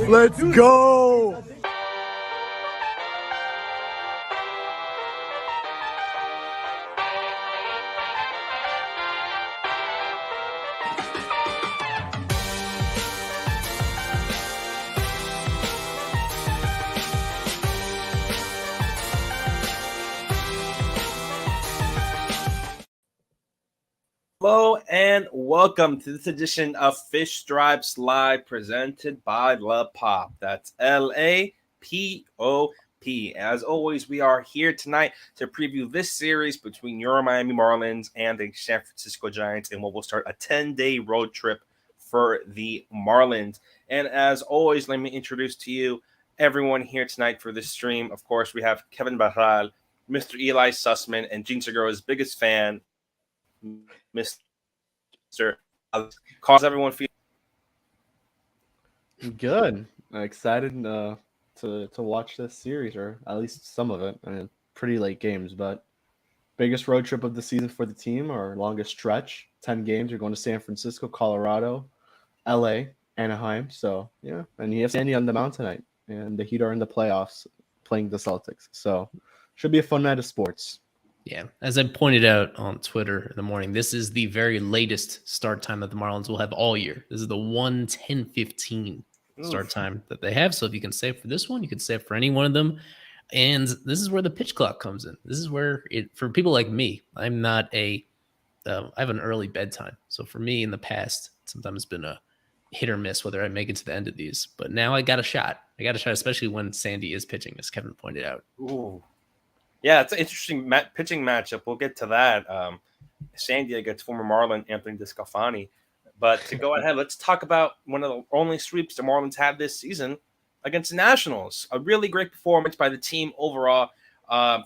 Let's go! Hello and welcome to this edition of Fish Stripes Live, presented by La Pop. That's LAPOP. As always, we are here tonight to preview this series between your Miami Marlins and the San Francisco Giants, and what will start a 10-day road trip for the Marlins. And as always, let me introduce to you everyone here tonight for this stream. Of course, we have Kevin Barral, Mr. Eli Sussman, and Gene Segura's biggest fan, Mr. How's everyone feel? Good. Excited to watch this series, or at least some of it. I mean, pretty late games, but biggest road trip of the season for the team, or longest stretch. 10 games. You're going to San Francisco, Colorado, LA, Anaheim. So yeah, and you have Sandy on the mound tonight, and the Heat are in the playoffs playing the Celtics. So should be a fun night of sports. Yeah, as I pointed out on Twitter in the morning, this is the very latest start time that the Marlins will have all year. This is the 1:10:15 start time that they have. So if you can save for this one, you can save for any one of them. And this is where the pitch clock comes in. This is where for people like me, I'm not I have an early bedtime. So for me in the past, sometimes it's been a hit or miss whether I make it to the end of these. But now I got a shot. Especially when Sandy is pitching, as Kevin pointed out. Ooh. Yeah, it's an interesting pitching matchup. We'll get to that. Sandy against former Marlin Anthony DeSclafani. But to go ahead, let's talk about one of the only sweeps the Marlins had this season against the Nationals. A really great performance by the team overall.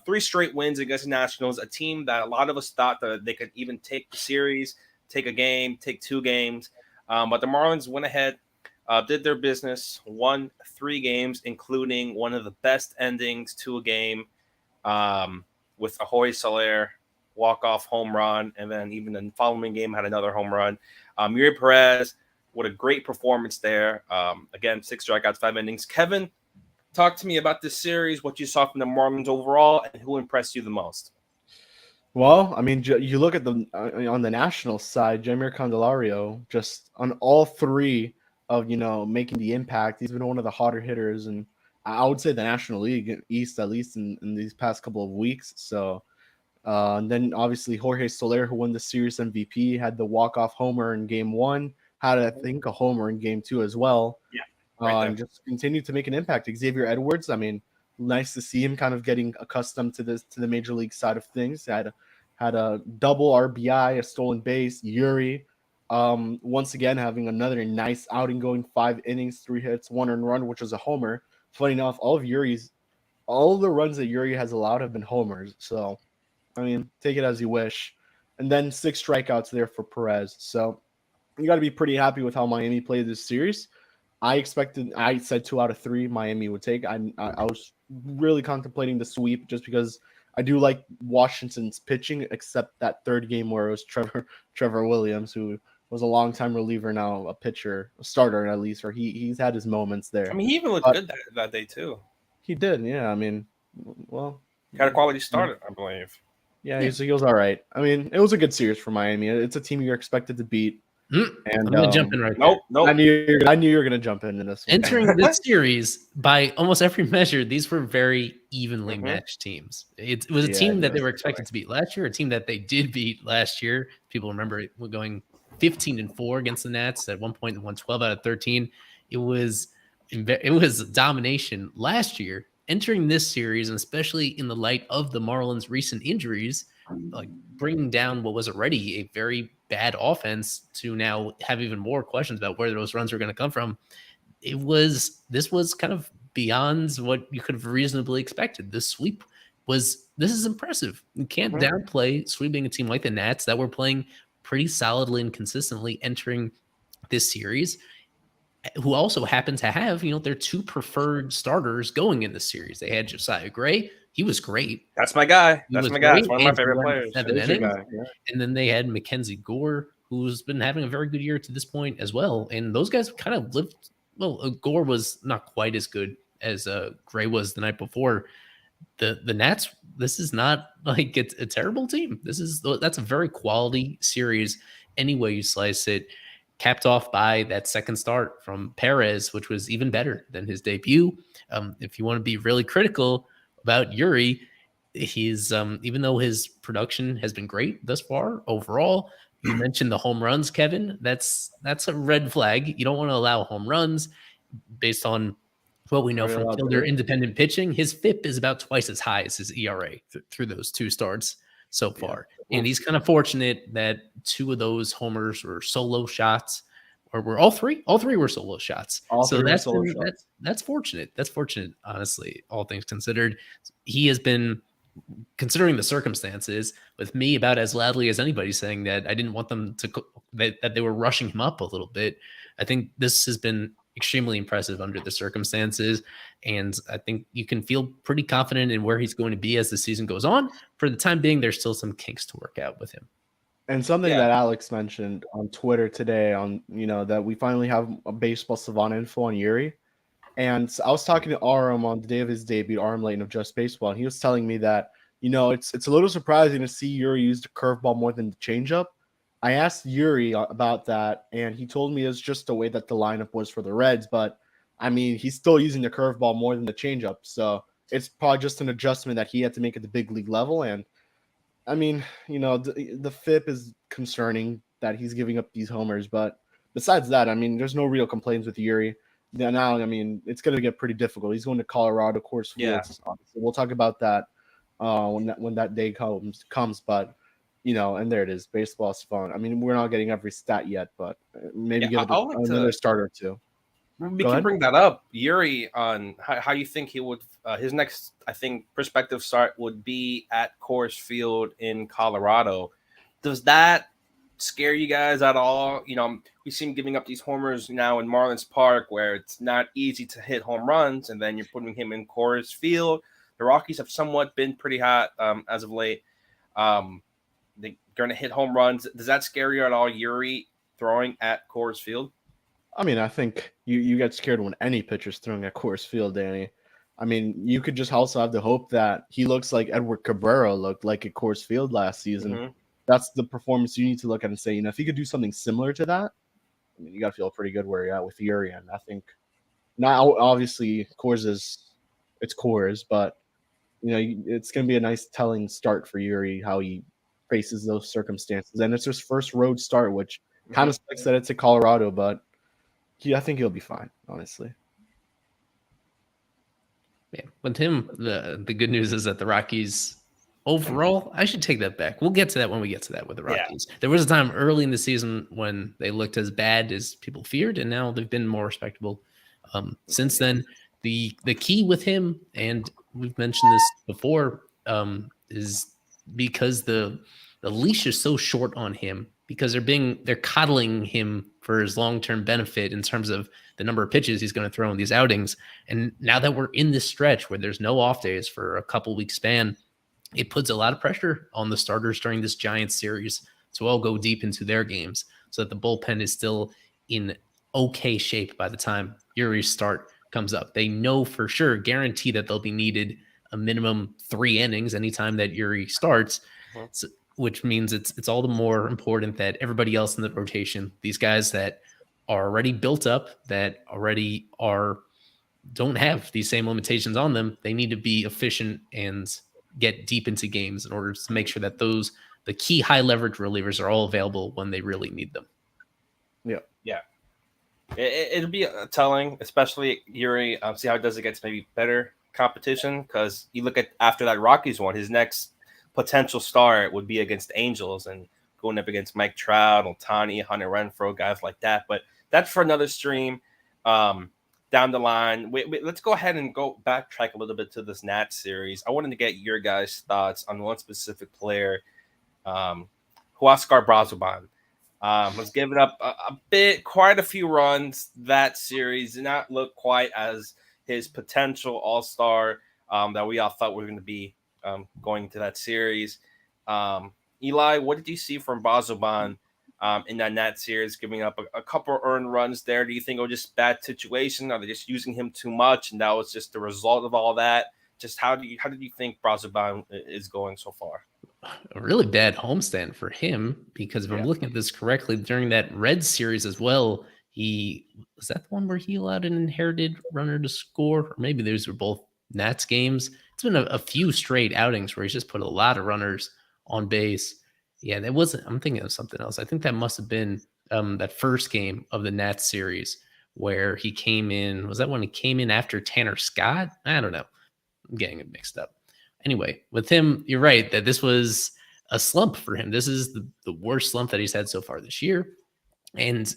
3 straight wins against the Nationals, a team that a lot of us thought that they could even take the series, take a game, take 2 games. But the Marlins went ahead, did their business, won 3 games, including one of the best endings to a game, with a Jorge Soler walk-off home run, and then even the following game had another home run. Yuri Perez, what a great performance there. Again, 6 strikeouts, 5 innings. Kevin, talk to me about this series, what you saw from the Marlins overall, and who impressed you the most. Well, I mean, you look at the on the National side, Jeimer Candelario, just on all 3 of making the impact. He's been one of the hotter hitters, and I would say the National League East, at least in these past couple of weeks. So, and then obviously Jorge Soler, who won the series MVP, had the walk-off homer in Game 1, had, I think, a homer in Game 2 as well. Yeah, right and just continued to make an impact. Xavier Edwards, I mean, nice to see him kind of getting accustomed to the major league side of things. Had a double RBI, a stolen base. Yuri, once again having another nice outing, going 5 innings, 3 hits, 1 earned run, which was a homer. Funny enough, all the runs that Yuri has allowed have been homers. So, I mean, take it as you wish. And then 6 strikeouts there for Perez. So, you got to be pretty happy with how Miami played this series. I said 2 out of 3 Miami would take. I was really contemplating the sweep just because I do like Washington's pitching, except that 3rd game where it was Trevor Williams, who was a long-time reliever, now a pitcher, a starter at least, or he's had his moments there. I mean, he even looked good that day too. He did, yeah. I mean, well, he had a quality starter, I believe. Yeah, he was all right. I mean, it was a good series for Miami. It's a team you're expected to beat. And I'm going to jump in right Nope, there. nope. I knew you were gonna jump in this one. Entering this series, by almost every measure, these were very evenly Mhm. matched teams. It was a Yeah, team that they that's were expected to beat last year, a team that they did beat last year. People remember it going 15-4 against the Nats at one point, and won 12 out of 13. It was domination last year. Entering this series, and especially in the light of the Marlins' recent injuries, like bringing down what was already a very bad offense to now have even more questions about where those runs are going to come from. This was kind of beyond what you could have reasonably expected. This is impressive. You can't downplay sweeping a team like the Nats that were playing pretty solidly and consistently entering this series, who also happen to have, their two preferred starters going in the series. They had Josiah Gray. He was great. That's my guy. He That's was my guy. It's great, one of my and he favorite went players. 7 That's your innings. guy, yeah. And then they had Mackenzie Gore, who's been having a very good year to this point as well. And those guys kind of lived. Well, Gore was not quite as good as Gray was the night before. The Nats, this is not like it's a terrible team. That's a very quality series any way you slice it. Capped off by that second start from Perez, which was even better than his debut. If you want to be really critical about Yuri, he's even though his production has been great thus far overall. You mentioned the home runs, Kevin. That's a red flag. You don't want to allow home runs based on what we know Are we from allowed Fielder to? independent pitching. His FIP is about twice as high as his ERA through those two starts so far. And he's kind of fortunate that two of those homers were solo shots, or were all three were solo shots. That's fortunate. That's fortunate, honestly, all things considered. He has been, considering the circumstances, with me about as loudly as anybody saying that I didn't want them to that they were rushing him up a little bit. I think this has been extremely impressive under the circumstances, and I think you can feel pretty confident in where he's going to be as the season goes on. For the time being, there's still some kinks to work out with him. And something Yeah. that Alex mentioned on Twitter today, that we finally have a baseball savant info on Yuri. And I was talking to Aram on the day of his debut, Aram Layton of Just Baseball, and he was telling me that, it's a little surprising to see Yuri use the curveball more than the changeup. I asked Yuri about that, and he told me it's just the way that the lineup was for the Reds. But, I mean, he's still using the curveball more than the changeup. So it's probably just an adjustment that he had to make at the big league level. And, I mean, the FIP is concerning that he's giving up these homers. But besides that, I mean, there's no real complaints with Yuri. Yeah, now, I mean, it's going to get pretty difficult. He's going to Colorado Coors Yeah. Field. So we'll talk about that when that day comes. But, and there it is. Baseball's fun. I mean, we're not getting every stat yet, but maybe give it another start or two. We can bring that up, Yuri, on how you think he would his next, I think, prospective start would be at Coors Field in Colorado. Does that scare you guys at all? We see him giving up these homers now in Marlins Park, where it's not easy to hit home runs, and then you're putting him in Coors Field. The Rockies have somewhat been pretty hot as of late. They're going to hit home runs. Does that scare you at all, Yuri, throwing at Coors Field? I mean, I think you get scared when any pitcher's throwing at Coors Field, Danny. I mean, you could just also have the hope that he looks like Edward Cabrera looked like at Coors Field last season. Mm-hmm. That's the performance you need to look at and say, if he could do something similar to that, I mean, you got to feel pretty good where you're at with Yuri. And I think now, obviously, it's Coors, but, it's going to be a nice telling start for Yuri, how he faces those circumstances. And it's his first road start, which kind of sucks that it's at Colorado, but I think he'll be fine, honestly. Yeah, with him, the good news is that the Rockies overall, I should take that back. We'll get to that when we get to that with the Rockies. Yeah. There was a time early in the season when they looked as bad as people feared, and now they've been more respectable since then. The key with him, and we've mentioned this before, is because the leash is so short on him, because they're coddling him for his long-term benefit in terms of the number of pitches he's going to throw in these outings. And now that we're in this stretch where there's no off days for a couple week span, it puts a lot of pressure on the starters during this Giants series to all go deep into their games so that the bullpen is still in okay shape by the time Yuri's start comes up. They know for sure, guarantee that they'll be needed a minimum 3 innings anytime that Yuri starts. So which means it's all the more important that everybody else in the rotation, these guys that are already built up, that already don't have these same limitations on them, they need to be efficient and get deep into games in order to make sure that the key high leverage relievers are all available when they really need them. Yeah. It'll be telling, especially Yuri. See how it does against maybe better competition, because you look at after that Rockies one, his next potential start would be against Angels and going up against Mike Trout, Ohtani, Hunter Renfroe, guys like that. But that's for another stream down the line. Let's go ahead and go backtrack a little bit to this Nats series. I wanted to get your guys' thoughts on one specific player, Huascar Brazoban. Was giving up quite a few runs that series. Did not look quite as his potential all-star that we all thought we were going to be going to that series. Eli, what did you see from Brazoban in that Nat series, giving up a couple earned runs there? Do you think it was just bad situation? Are they just using him too much, and that was just the result of all that? Just how did you think Brazoban is going so far? A really bad homestand for him, because if I'm looking at this correctly, during that Red series as well, was that the one where he allowed an inherited runner to score? Or maybe those were both Nats games. It's been a few straight outings where he's just put a lot of runners on base. Yeah, that wasn't. I'm thinking of something else. I think that must have been that first game of the Nats series where he came in. Was that when he came in after Tanner Scott? I don't know. I'm getting it mixed up. Anyway, with him, you're right that this was a slump for him. This is the worst slump that he's had so far this year. And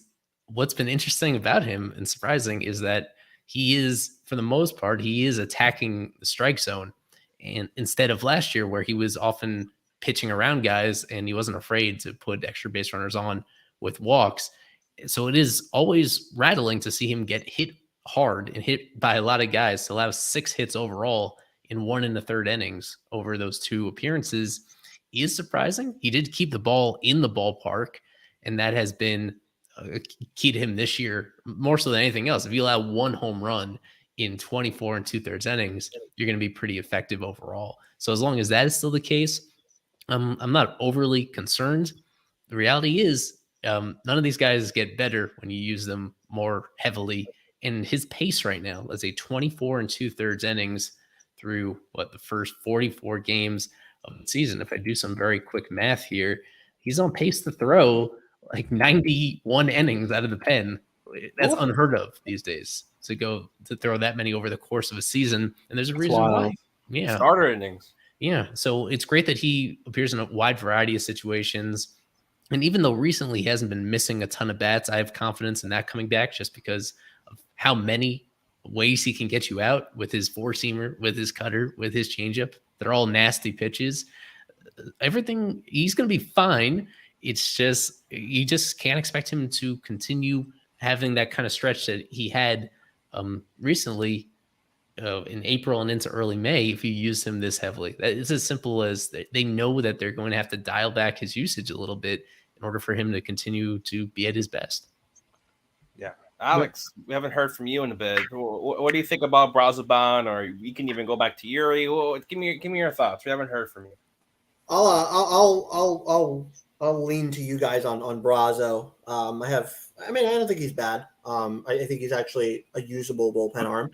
what's been interesting about him and surprising is that he is, for the most part, he is attacking the strike zone. And instead of last year, where he was often pitching around guys and he wasn't afraid to put extra base runners on with walks. So it is always rattling to see him get hit hard and hit by a lot of guys, to allow 6 hits overall in 1 1/3 innings over those 2 appearances is surprising. He did keep the ball in the ballpark, and that has been key to him this year, more so than anything else. If you allow 1 home run in 24 2/3 innings, you're going to be pretty effective overall. So as long as that is still the case, I'm not overly concerned. The reality is none of these guys get better when you use them more heavily. And his pace right now is a 24 2/3 innings through the first 44 games of the season. If I do some very quick math here, he's on pace to throw like 91 innings out of the pen. That's unheard of these days, to throw that many over the course of a season. And there's a reason why. Yeah. Starter innings. Yeah. So it's great that he appears in a wide variety of situations. And even though recently he hasn't been missing a ton of bats, I have confidence in that coming back, just because of how many ways he can get you out with his 4-seamer, with his cutter, with his changeup. They're all nasty pitches. Everything, he's going to be fine. It's just, you just can't expect him to continue having that kind of stretch that he had recently in April and into early May if you use him this heavily. It's as simple as they know that they're going to have to dial back his usage a little bit in order for him to continue to be at his best. Yeah. Alex, we haven't heard from you in a bit. What do you think about Brazoban, or you can even go back to Yuri? Give me your thoughts. We haven't heard from you. I'll lean to you guys on Brazo. I don't think he's bad. I think he's actually a usable bullpen arm.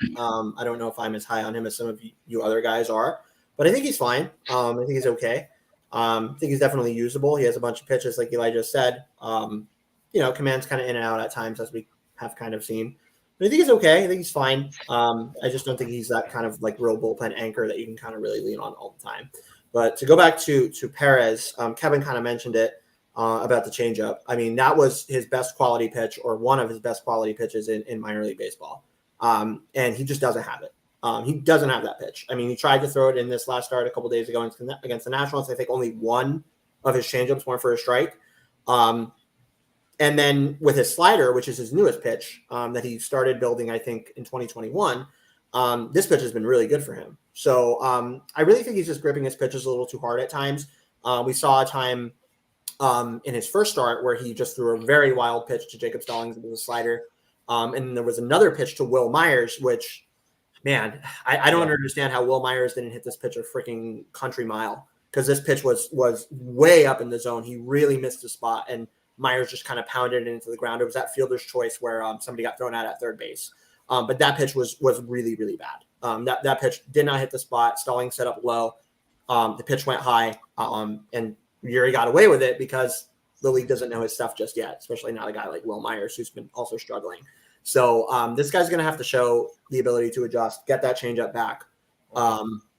I don't know if I'm as high on him as some of you other guys are, but I think he's fine. I think he's okay. I think he's definitely usable. He has a bunch of pitches, like Eli just said. Commands kind of in and out at times, as we have kind of seen. But I think he's okay. I think he's fine. I just don't think he's that kind of like real bullpen anchor that you can kind of really lean on all the time. But to go back to Perez, Kevin kind of mentioned it about the changeup. I mean, that was his best quality pitch, or one of his best quality pitches in minor league baseball. And he just doesn't have it. He doesn't have that pitch. I mean, he tried to throw it in this last start a couple days ago against the Nationals. I think only one of his changeups went for a strike. And then with his slider, which is his newest pitch that he started building, I think, in 2021, this pitch has been really good for him. So I really think he's just gripping his pitches a little too hard at times. We saw a time in his first start where he just threw a very wild pitch to Jacob Stallings with a slider. And there was another pitch to Will Myers, which, man, I don't understand how Will Myers didn't hit this pitch a freaking country mile, because this pitch was way up in the zone. He really missed the spot, and Myers just kind of pounded it into the ground. It was that fielder's choice where somebody got thrown out at third base. But that pitch was really, really bad. That pitch did not hit the spot. Stalling set up low. The pitch went high, and Yuri got away with it because the league doesn't know his stuff just yet, especially not a guy like Will Myers, who's been also struggling. So this guy's going to have to show the ability to adjust, get that changeup back.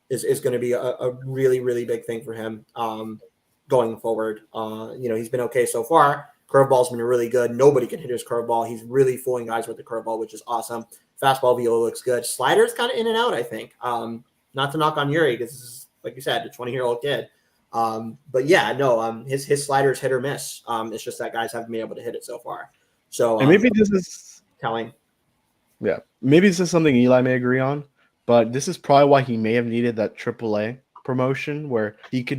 Is going to be a really, really big thing for him going forward. He's been okay so far. Curveball's been really good. Nobody can hit his curveball. He's really fooling guys with the curveball, which is awesome. Fastball velo looks good. Slider's kind of in and out, I think. Not to knock on Yuri, because this is, like you said, a 20-year-old kid. But yeah, no, his slider's hit or miss. It's just that guys haven't been able to hit it so far. So and maybe this is telling. Yeah, maybe this is something Eli may agree on, but this is probably why he may have needed that AAA promotion where he could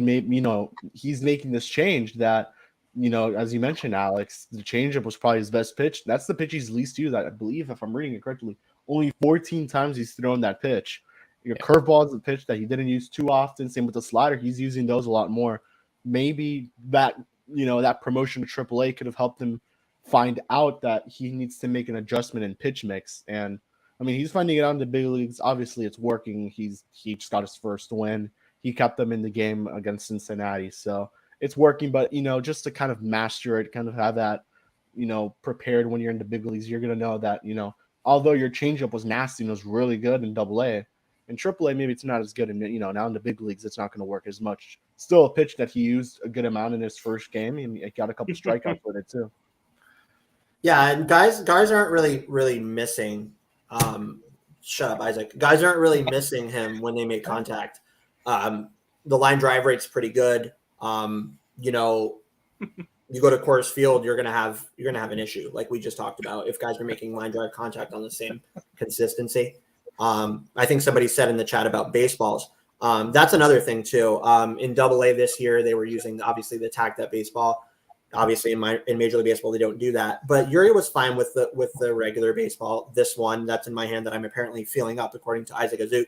he's making this change that, as you mentioned, Alex, the changeup was probably his best pitch. That's the pitch he's least used. I believe, if I'm reading it correctly, only 14 times he's thrown that pitch. Your curveball is a pitch that he didn't use too often. Same with the slider. He's using those a lot more. Maybe that, that promotion to AAA could have helped him find out that he needs to make an adjustment in pitch mix. And I mean, he's finding it out in the big leagues. Obviously, it's working. He just got his first win. He kept them in the game against Cincinnati. So it's working. But, just to kind of master it, kind of have that, prepared when you're in the big leagues, you're going to know that, although your changeup was nasty and was really good in AA, in AAA, maybe it's not as good. And, now in the big leagues, it's not going to work as much. Still a pitch that he used a good amount in his first game, and he got a couple strikeouts with it too. Yeah, and guys aren't really missing. Shut up, Isaac. Guys aren't really missing him when they make contact. The line drive rate's pretty good. You go to Coors Field, you're gonna have an issue, like we just talked about, if guys are making line drive contact on the same consistency. I think somebody said in the chat about baseballs. That's another thing too. In AA this year, they were using obviously the tag that baseball. Obviously, in Major League Baseball, they don't do that. But Yuri was fine with the regular baseball. This one that's in my hand that I'm apparently feeling up, according to Isaac Azut.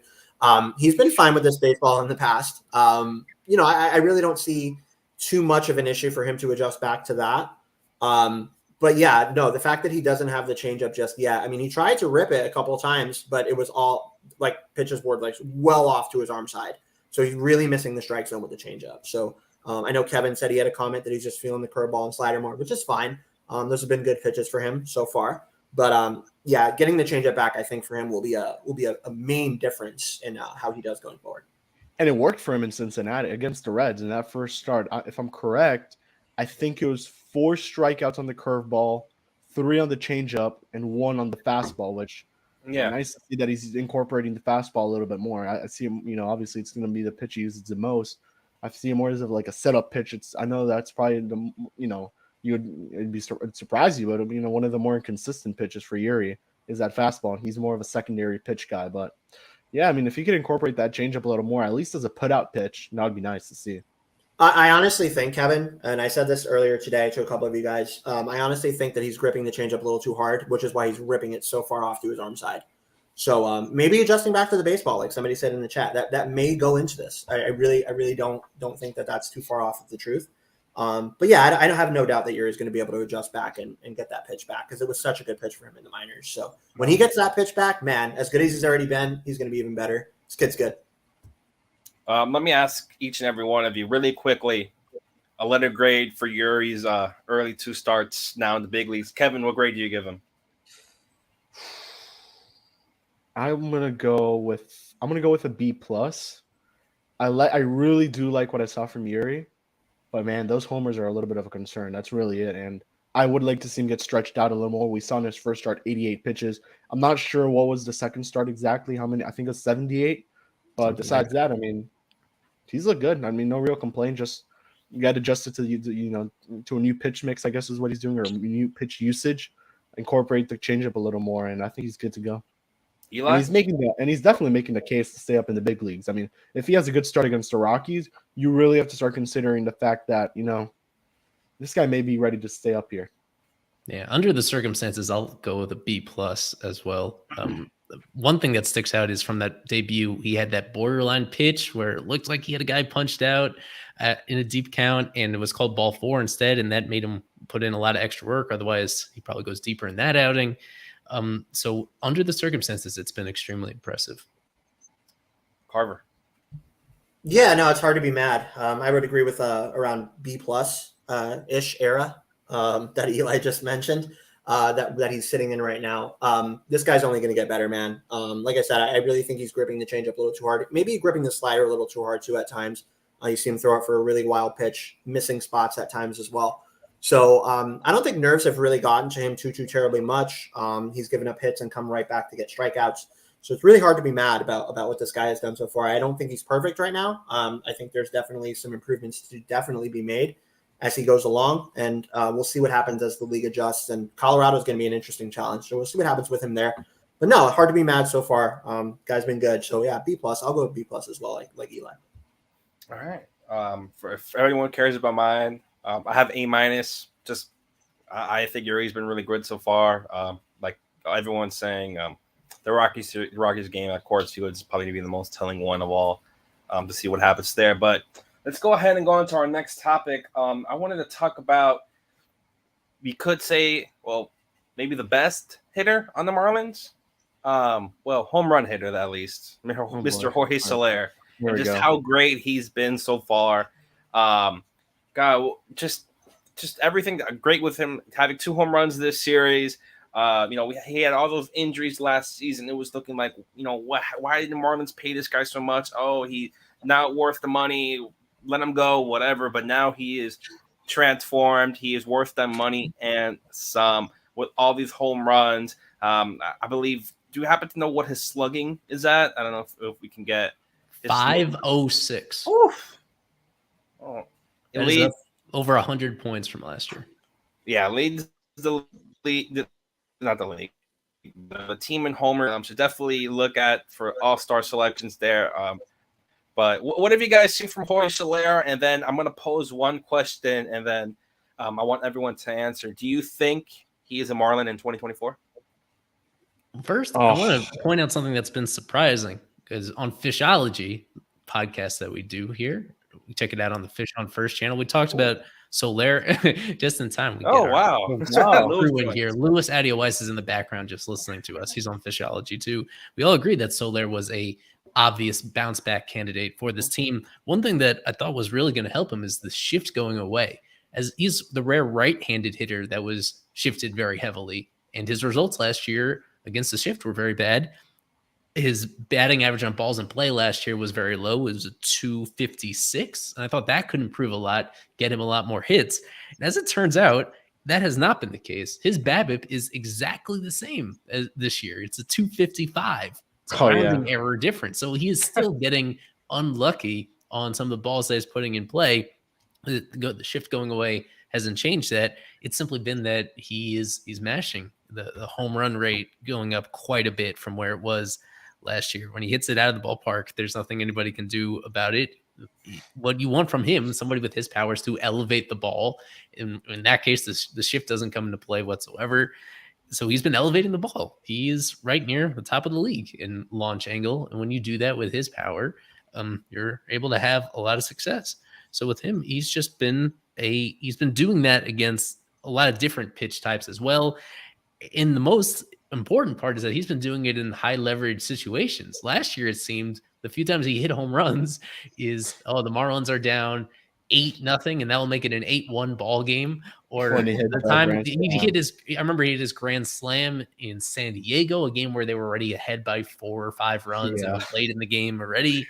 He's been fine with this baseball in the past. I really don't see too much of an issue for him to adjust back to that. But yeah, no, the fact that he doesn't have the changeup just yet. I mean, he tried to rip it a couple of times, but it was all like pitches board, like well off to his arm side. So he's really missing the strike zone with the changeup. So I know Kevin said he had a comment that he's just feeling the curveball and slider more, which is fine. Those have been good pitches for him so far. But yeah, getting the changeup back, I think for him will be a main difference in how he does going forward. And it worked for him in Cincinnati against the Reds in that first start. If I'm correct, I think it was 4 strikeouts on the curveball, 3 on the changeup, and 1 on the fastball, which nice to see that he's incorporating the fastball a little bit more. I see him, obviously it's going to be the pitch he uses the most. I see him more as of like a setup pitch. I know that's probably it'd surprise you, but one of the more inconsistent pitches for Yuri is that fastball, and he's more of a secondary pitch guy. But yeah, I mean, if he could incorporate that changeup a little more, at least as a put out pitch, that would be nice to see. I honestly think, Kevin, and I said this earlier today to a couple of you guys, I honestly think that he's gripping the changeup a little too hard, which is why he's ripping it so far off to his arm side. So maybe adjusting back to the baseball, like somebody said in the chat, that may go into this. I really don't think that that's too far off of the truth. But yeah, I don't have no doubt that Yuri is going to be able to adjust back and get that pitch back, because it was such a good pitch for him in the minors. So when he gets that pitch back, man, as good as he's already been, he's going to be even better. This kid's good. Let me ask each and every one of you really quickly a letter grade for Yuri's early 2 starts now in the big leagues. Kevin, what grade do you give him? I'm gonna go with a B+. I really do like what I saw from Yuri, but man, those homers are a little bit of a concern. That's really it. And I would like to see him get stretched out a little more. We saw in his first start 88 pitches. I'm not sure what was the second start exactly, how many. I think it was 78. But besides that, I mean, he's looked good. I mean, no real complaint. Just you got to adjust it to to a new pitch mix, I guess is what he's doing, or a new pitch usage. Incorporate the changeup a little more, and I think he's good to go. Eli? And he's definitely making the case to stay up in the big leagues. I mean, if he has a good start against the Rockies, you really have to start considering the fact that, this guy may be ready to stay up here. Yeah, under the circumstances, I'll go with a B+ as well. one thing that sticks out is from that debut, he had that borderline pitch where it looked like he had a guy punched out in a deep count, and it was called ball 4 instead, and that made him put in a lot of extra work. Otherwise, he probably goes deeper in that outing. So under the circumstances, it's been extremely impressive. Carver. Yeah, no, it's hard to be mad. I would agree with around B plus ish era that Eli just mentioned. That he's sitting in right now. This guy's only going to get better, man. Like I said, I really think he's gripping the changeup a little too hard. Maybe gripping the slider a little too hard too at times. You see him throw it for a really wild pitch, missing spots at times as well. So I don't think nerves have really gotten to him too terribly much. He's given up hits and come right back to get strikeouts. So it's really hard to be mad about what this guy has done so far. I don't think he's perfect right now. I think there's definitely some improvements to definitely be made as he goes along, and we'll see what happens as the league adjusts. And Colorado is going to be an interesting challenge, so we'll see what happens with him there. But no, hard to be mad so far. Guy's been good, so yeah, B plus. I'll go with B plus as well, like Eli. All right. If everyone cares about mine, I have A minus. Just I think Yuri's been really good so far. Like everyone's saying, the Rockies game at Coors Field is probably going to be the most telling one of all, to see what happens there. But let's go ahead and go on to our next topic. I wanted to talk about, we could say, well, maybe the best hitter on the Marlins. Home run hitter at least, Mr. Jorge Soler. And just how great he's been so far. God, just everything great with him, having 2 home runs this series. He had all those injuries last season. It was looking like, why did the Marlins pay this guy so much? Oh, he not worth the money. Let him go, whatever. But now he is transformed. He is worth that money and some with all these home runs. I believe. Do you happen to know what his slugging is at? I don't know if we can get 506. Oof. Oh, it leads over 100 points from last year. Yeah, leads the league, not the league. The team in homer should definitely look at for all-star selections there. But what have you guys seen from Jorge Soler? And then I'm going to pose one question, and then I want everyone to answer. Do you think he is a Marlin in 2024? First, I want to point out something that's been surprising, because on Fishology podcast that we do here, we check it out on the Fish on First channel. We talked about Soler just in time. Wow. Crew in here. Louis Adiowais is in the background just listening to us. He's on Fishology too. We all agreed that Soler was a obvious bounce back candidate for this team. One thing that I thought was really going to help him is the shift going away, as he's the rare right-handed hitter that was shifted very heavily. And his results last year against the shift were very bad. His batting average on balls in play last year was very low. It was a 256. And I thought that could improve a lot, get him a lot more hits. And as it turns out, that has not been the case. His BABIP is exactly the same as this year. It's a 255. It's a rounding error difference. So he is still getting unlucky on some of the balls that he's putting in play. The shift going away hasn't changed that. It's simply been that he's mashing the home run rate going up quite a bit from where it was last year. When he hits it out of the ballpark, there's nothing anybody can do about it. What you want from him, somebody with his powers, to elevate the ball. In that case, the shift doesn't come into play whatsoever. So he's been elevating the ball. He is right near the top of the league in launch angle. And when you do that with his power, you're able to have a lot of success. So with him, he's been doing that against a lot of different pitch types as well. And the most important part is that he's been doing it in high leverage situations. Last year, it seemed the few times he hit home runs is, the Marlins are down 8-0, and that will make it an 8-1 ball game. Or the time he hit I remember he hit his grand slam in San Diego, a game where they were already ahead by 4 or 5 runs and was late in the game already.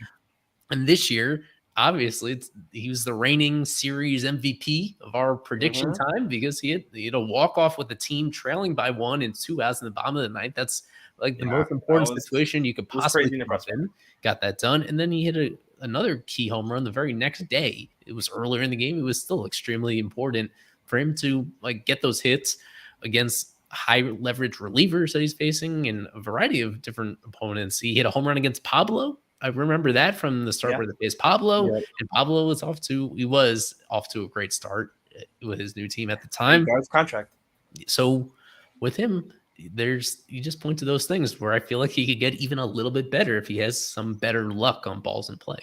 And this year, obviously, he was the reigning series MVP of our prediction time, because he had a walk-off with the team trailing by 1 and 2 outs in the bottom of the ninth. That's like the most important situation you could possibly have been. Got that done. And then he hit another key home run the very next day. It was earlier in the game. It was still extremely important for him to get those hits against high leverage relievers that he's facing and a variety of different opponents. He hit a home run against Pablo. I remember that from the start where they faced Pablo, and Pablo was off to a great start with his new team at the time. He got his contract. So with him, you just point to those things where I feel like he could get even a little bit better if he has some better luck on balls in play.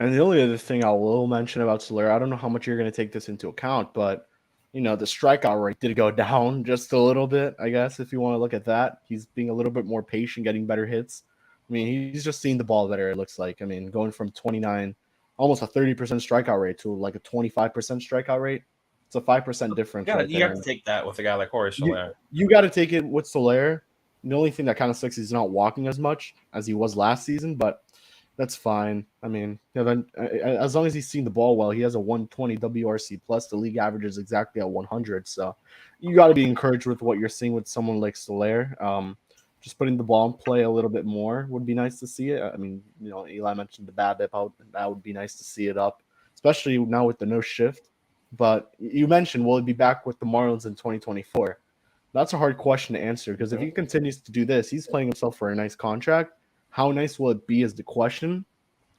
And the only other thing I will mention about Soler, I don't know how much you're going to take this into account, but the strikeout rate did go down just a little bit, I guess, if you want to look at that. He's being a little bit more patient, getting better hits. I mean, he's just seeing the ball better, it looks like. I mean, going from 29, almost a 30% strikeout rate to like a 25% strikeout rate. It's a 5% difference right You there. got to take that with a guy like Jorge Soler. You got to take it with Soler. The only thing that kind of sucks is he's not walking as much as he was last season, but that's fine. I mean, as long as he's seen the ball well, he has a 120 WRC plus. The league average is exactly at 100. So you got to be encouraged with what you're seeing with someone like Soler. Just putting the ball in play a little bit more would be nice to see it. I mean, Eli mentioned the BABIP. That would be nice to see it up, especially now with the no shift. But you mentioned, will he be back with the Marlins in 2024? That's a hard question to answer because if he continues to do this, he's playing himself for a nice contract. How nice will it be is the question.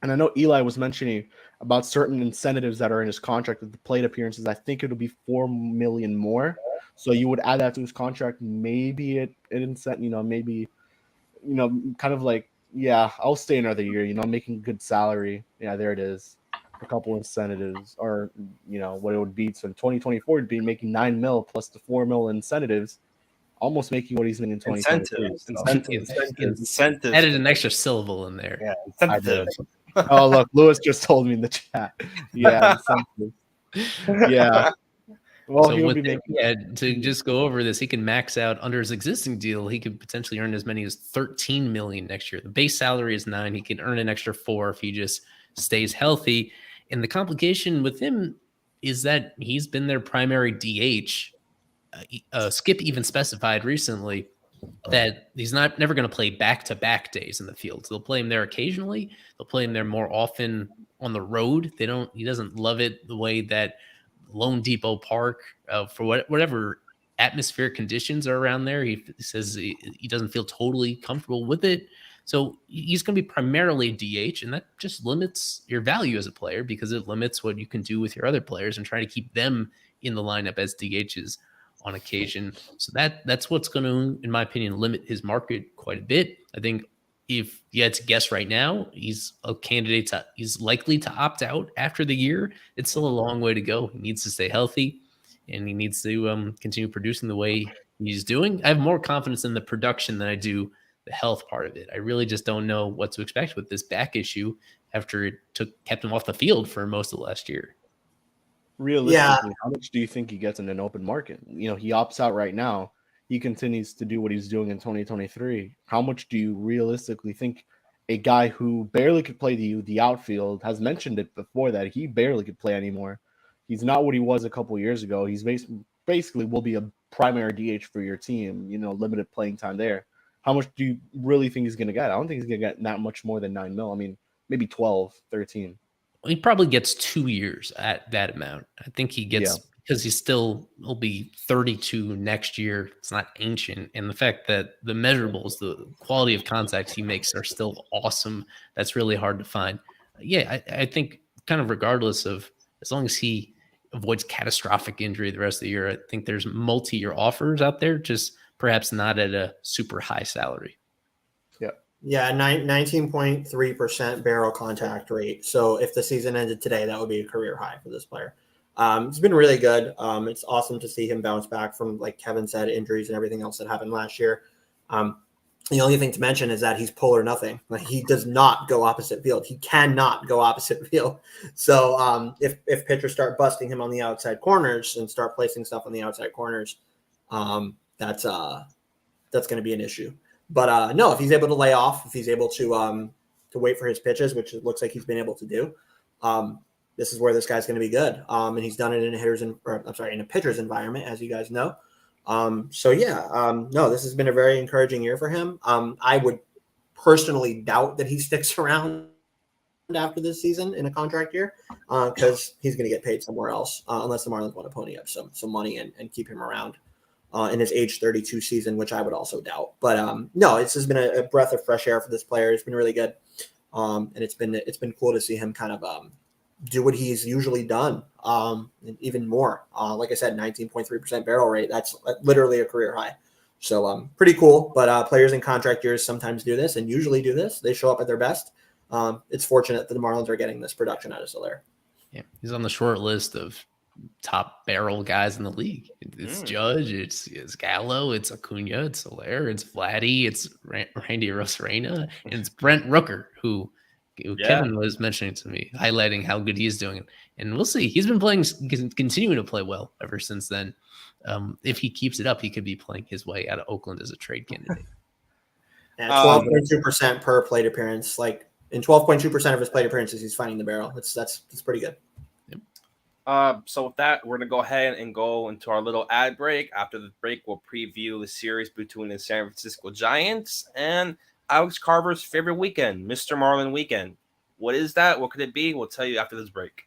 And I know Eli was mentioning about certain incentives that are in his contract with the plate appearances. I think it'll be $4 million more. So you would add that to his contract. Maybe maybe kind of like, yeah, I'll stay another year, making good salary. Yeah, there it is. A couple incentives, or what it would be. So in 2024, it'd be making $9 million plus the $4 million incentives, almost making what he's making in 2023. Incentives. Added an extra syllable in there. Yeah, incentives. Oh, look, Lewis just told me in the chat. Yeah, incentives. Yeah. Well, so to just go over this, he can max out under his existing deal. He could potentially earn as many as $13 million next year. The base salary is $9 million. He can earn an extra $4 million if he just stays healthy. And the complication with him is that he's been their primary DH. Skip even specified recently that he's never going to play back-to-back days in the field. So they'll play him there occasionally. They'll play him there more often on the road. He doesn't love it the way that Lone Depot Park, for whatever atmospheric conditions are around there, he says he doesn't feel totally comfortable with it. So he's going to be primarily DH, and that just limits your value as a player because it limits what you can do with your other players and try to keep them in the lineup as DHs on occasion. So that's what's going to, in my opinion, limit his market quite a bit. I think if you had to guess right now, he's a candidate he's likely to opt out after the year. It's still a long way to go. He needs to stay healthy, and he needs to continue producing the way he's doing. I have more confidence in the production than I do the health part of it. I really just don't know what to expect with this back issue after it kept him off the field for most of last year. Realistically, how much do you think he gets in an open market? He opts out right now. He continues to do what he's doing in 2023. How much do you realistically think a guy who barely could play the outfield, has mentioned it before that he barely could play anymore? He's not what he was a couple years ago. He's basically will be a primary DH for your team, limited playing time there. How much do you really think he's going to get? I don't think he's going to get that much more than $9 million. I mean, maybe 12, 13. He probably gets 2 years at that amount. I think he gets, because he'll be 32 next year. It's not ancient. And the fact that the measurables, the quality of contacts he makes are still awesome. That's really hard to find. Yeah, I think kind of regardless of, as long as he avoids catastrophic injury the rest of the year, I think there's multi-year offers out there, just perhaps not at a super high salary. Yeah, 19.3% barrel contact rate. So if the season ended today, that would be a career high for this player. It's been really good. It's awesome to see him bounce back from, like Kevin said, injuries and everything else that happened last year. The only thing to mention is that he's pull or nothing. Like, he does not go opposite field. He cannot go opposite field. So if pitchers start busting him on the outside corners and start placing stuff on the outside corners, that's going to be an issue. But no, if he's able to lay off, if he's able to wait for his pitches, which it looks like he's been able to do, this is where this guy's going to be good. And he's done it in a pitcher's environment, as you guys know. No, this has been a very encouraging year for him. I would personally doubt that he sticks around after this season in a contract year because he's going to get paid somewhere else unless the Marlins want to pony up some money and keep him around in his age 32 season, which I would also doubt. But no, it's just been a breath of fresh air for this player. It's been really good. And it's been cool to see him kind of do what he's usually done, and even more. Like I said, 19.3% barrel rate. That's literally a career high. So pretty cool. But players in contract years sometimes do this and usually do this. They show up at their best. It's fortunate that the Marlins are getting this production out of Soler. Yeah, he's on the short list of top barrel guys in the league. It's Judge, it's Gallo, it's Acuna, it's Soler, it's Vladdy, it's Randy Arozarena, and it's Brent Rooker, who Kevin was mentioning to me, highlighting how good he is doing. And we'll see. He's been continuing to play well ever since then. If he keeps it up, he could be playing his way out of Oakland as a trade candidate. Yeah, 12.2% per plate appearance. Like in 12.2% of his plate appearances, he's finding the barrel. That's pretty good. So with that, we're going to go ahead and go into our little ad break. After the break, we'll preview the series between the San Francisco Giants and Alex Carver's favorite weekend, Mr. Marlin weekend. What is that? What could it be? We'll tell you after this break.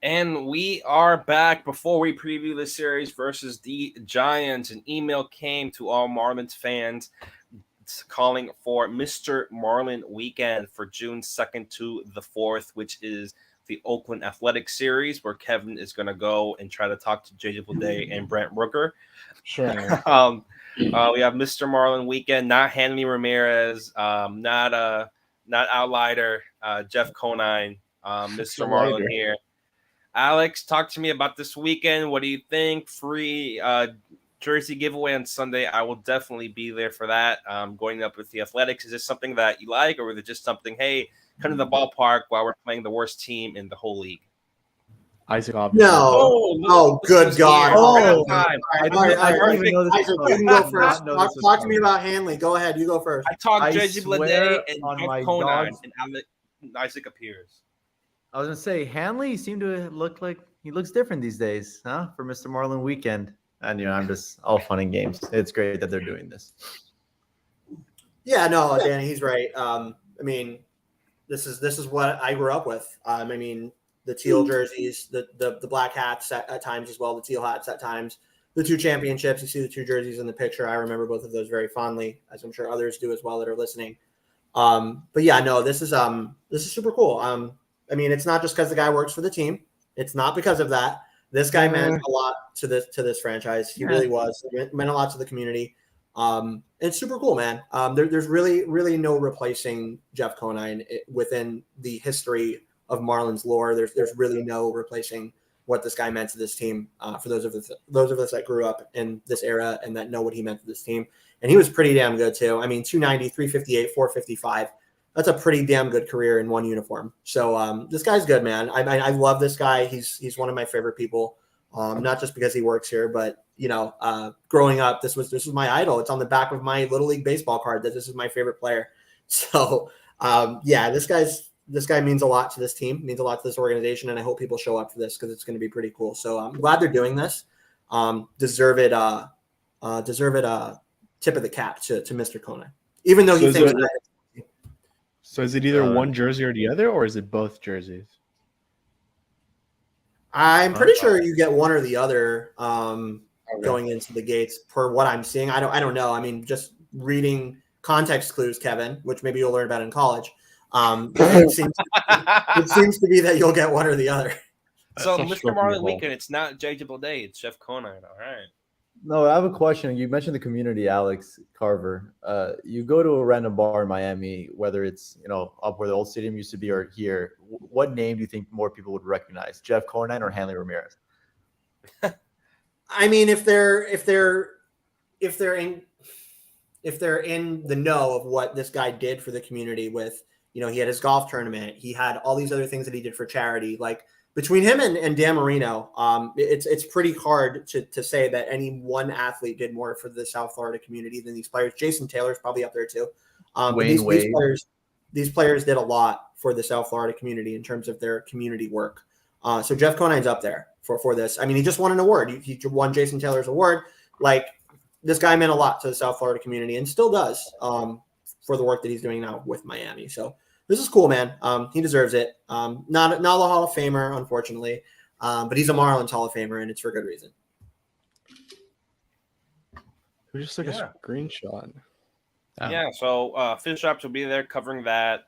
And we are back. Before we preview the series versus the Giants, an email came to all Marlins fans calling for Mr. Marlin weekend for June 2nd to the 4th, which is the Oakland Athletics series, where Kevin is going to go and try to talk to JJ Bleday and Brent Rooker. Sure. We have Mr. Marlin weekend, not Hanley Ramirez, not Outlider, Jeff Conine, Mr. Marlin here. Alex, talk to me about this weekend. What do you think? Free jersey giveaway on Sunday. I will definitely be there for that. Going up with the Athletics. Is this something that you like, or is it just something, hey, come to the ballpark while we're playing the worst team in the whole league? Isaac, obviously. No. Good God. I didn't even know this. Isaac, you can go first. Talk to me about Hanley. Go ahead. You go first. I talked JJ Bleday and Jeff Conine, and Isaac appears. I was gonna say Hanley seemed to look like he looks different these days, huh? For Mr. Marlin weekend, and I'm just all fun and games. It's great that they're doing this. Yeah, no, Danny, he's right. I mean, this is what I grew up with. I mean, the teal jerseys, the black hats at times as well, the teal hats at times, the two championships. You see the two jerseys in the picture. I remember both of those very fondly, as I'm sure others do as well that are listening. But yeah, no, this is super cool. I mean, it's not just because the guy works for the team. It's not because of that. This guy meant a lot to this franchise. He really was. It meant a lot to the community. It's super cool, man. There's really no replacing Jeff Conine within the history of Marlins lore. There's really no replacing what this guy meant to this team. For those of us that grew up in this era and that know what he meant to this team. And he was pretty damn good too. I mean, 290, 358, 455. That's a pretty damn good career in one uniform. So this guy's good, man. I love this guy. He's one of my favorite people. Not just because he works here, but growing up, this was my idol. It's on the back of my Little League baseball card that this is my favorite player. So this guy means a lot to this team, means a lot to this organization, and I hope people show up for this because it's going to be pretty cool. So I'm glad they're doing this. Deserve it. Tip of the cap to Mr. Conine, even though he thinks. So is it either one jersey or the other, or is it both jerseys? I'm pretty sure you get one or the other going into the gates per what I'm seeing. I don't know. I mean, just reading context clues, Kevin, which maybe you'll learn about in college. It seems to be that you'll get one or the other. So Mr. Marlin weekend, it's not JJ Bleday, it's Jeff Conine. All right. No, I have a question. You mentioned the community, Alex Carver. You go to a random bar in Miami, whether it's up where the old stadium used to be or here. What name do you think more people would recognize, Jeff Conine or Hanley Ramirez? I mean, if they're in the know of what this guy did for the community with, he had his golf tournament, he had all these other things that he did for charity, like. Between him and Dan Marino, it's pretty hard to say that any one athlete did more for the South Florida community than these players. Jason Taylor's probably up there too. These players did a lot for the South Florida community in terms of their community work. So Jeff Conine's up there. for this. I mean, he just won an award. He won Jason Taylor's award. Like, this guy meant a lot to the South Florida community and still does for the work that he's doing now with Miami. So this is cool, man. He deserves it. Not a Hall of Famer, unfortunately, but he's a Marlins Hall of Famer, and it's for good reason. We just took a screenshot. Yeah, so Fish Shops will be there covering that.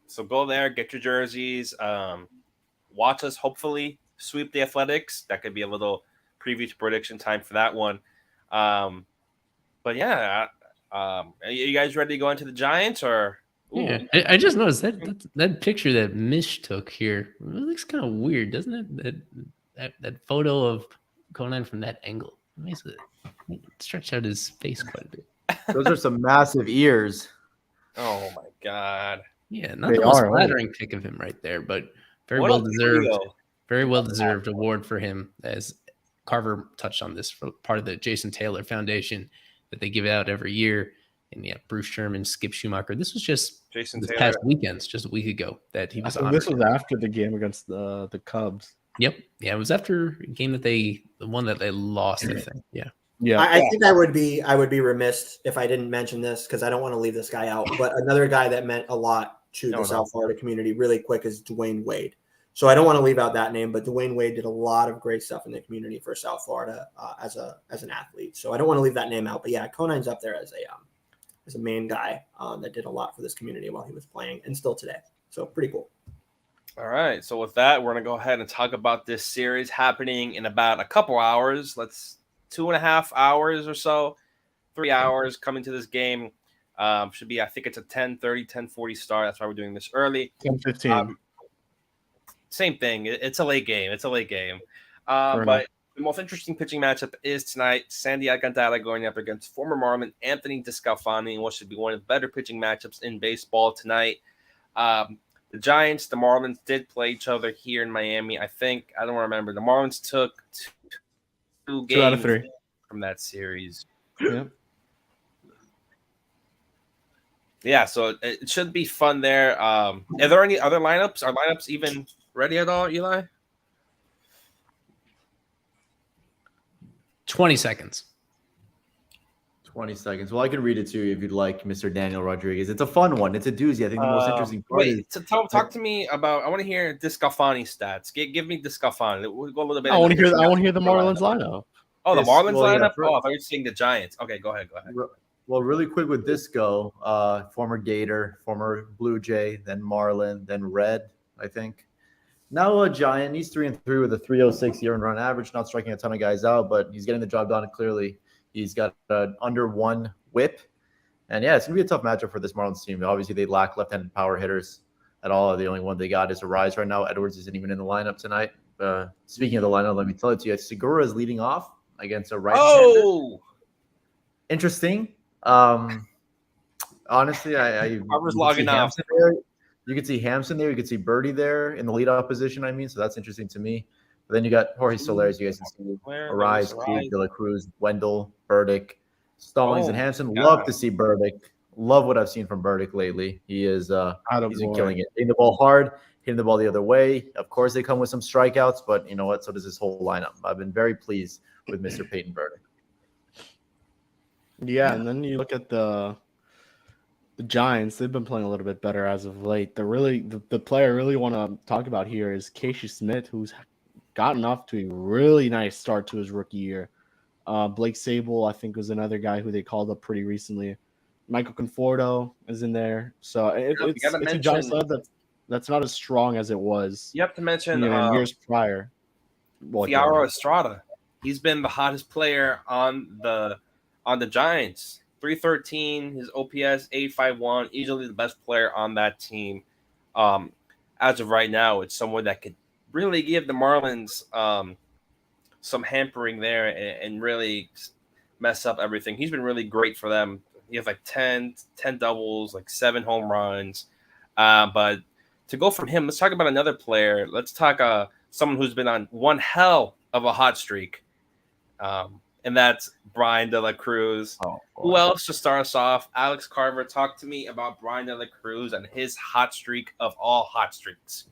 So go there, get your jerseys. Watch us hopefully sweep the Athletics. That could be a little preview to prediction time for that one. But yeah, are you guys ready to go into the Giants or? Ooh. Yeah, I just noticed that picture that Mish took here. It looks kind of weird, doesn't it? That photo of Conan from that angle makes it stretch out his face quite a bit. Those are some massive ears. Oh my god! Yeah, not the most flattering pick of him right there, but very well deserved award for him, as Carver touched on this, for part of the Jason Taylor Foundation that they give out every year. And yeah, Bruce Sherman, Skip Schumacher. This was just Jason this Taylor. past weekend, just a week ago, that he was honored. This was after the game against the Cubs. Yep. Yeah, it was after a game the one that they lost, I think. Yeah. Yeah. I think I would be remiss if I didn't mention this, because I don't want to leave this guy out. But another guy that meant a lot to the South Florida community really quick is Dwayne Wade. So I don't want to leave out that name, but Dwayne Wade did a lot of great stuff in the community for South Florida as an athlete. So I don't want to leave that name out. But yeah, Conan's up there as a main guy that did a lot for this community while he was playing, and still today. So pretty cool. All right. So with that, we're going to go ahead and talk about this series happening in about a couple hours. 2.5 hours or so, 3 hours coming to this game. Should be, I think it's a 10:30, 10:40 start. That's why we're doing this early. 10:15. Same thing. It's a late game. But the most interesting pitching matchup is tonight. Sandy Alcantara going up against former Marlin Anthony DeScalfani in what should be one of the better pitching matchups in baseball tonight. The Giants, the Marlins did play each other here in Miami. I don't remember. The Marlins took two games 2 out of 3 from that series. Yep. Yeah, so it should be fun there. Are there any other lineups? Are lineups even ready at all, Eli? 20 seconds. 20 seconds. Well, I can read it to you if you'd like, Mr. Daniel Rodriguez. It's a fun one. It's a doozy. I think the most interesting part is... Talk to me about... I want to hear DeScalfani stats. Give me DeScalfani. We'll go a little bit... I want to hear the Marlins lineup. Oh, the Marlins lineup? Yeah, I thought you were saying the Giants. Okay, go ahead. Well, really quick with Disco, former Gator, former Blue Jay, then Marlin, then Red, I think. Now a Giant. He's 3-3 with a 3.06 earned run average, not striking a ton of guys out, but he's getting the job done clearly. He's got an under 1 whip. And yeah, it's going to be a tough matchup for this Marlins team. Obviously, they lack left-handed power hitters at all. The only one they got is Arise right now. Edwards isn't even in the lineup tonight. Speaking of the lineup, let me tell it to you. Segura is leading off against a right-hander. Oh! Interesting. Honestly, I Harper's logging off. You could see Hampson there. You could see Birdie there in the leadoff position. So that's interesting to me. But then you got Jorge Soler. You guys can see Arise, Cade, De La Cruz, Wendell, Burdick, Stallings, and Hampson. Love to see Burdick. Love what I've seen from Burdick lately. He is he's been killing it. Hitting the ball hard, hitting the ball the other way. Of course, they come with some strikeouts, but you know what? So does this whole lineup. I've been very pleased with Mr. Peyton Burdick. Yeah, and then you look at the Giants. They've been playing a little bit better as of late. The player I really want to talk about here is Casey Smith, who's gotten off to a really nice start to his rookie year. Blake Sable, I think, was another guy who they called up pretty recently. Michael Conforto is in there. So it's a Giants side that's not as strong as it was. You have to mention years prior. Fiaro Estrada. He's been the hottest player on the Giants. 313, his OPS 851, easily the best player on that team. As of right now, it's someone that could really give the Marlins some hampering there and really mess up everything. He's been really great for them. He has like 10 doubles, like 7 home runs. But to go from him, let's talk about another player. Let's talk someone who's been on one hell of a hot streak. And that's Brian De La Cruz. Who else to start us off? Alex Carver, talk to me about Brian De La Cruz and his hot streak of all hot streaks.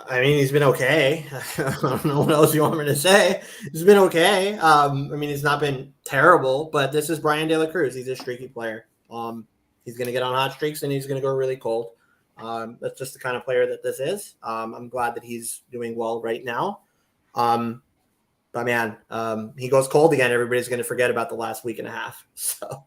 I mean, he's been okay. I don't know what else you want me to say. He's been okay. I mean, he's not been terrible, but this is Brian De La Cruz. He's a streaky player. He's going to get on hot streaks and he's going to go really cold. That's just the kind of player that this is. I'm glad that he's doing well right now. But man, he goes cold again. Everybody's going to forget about the last week and a half. So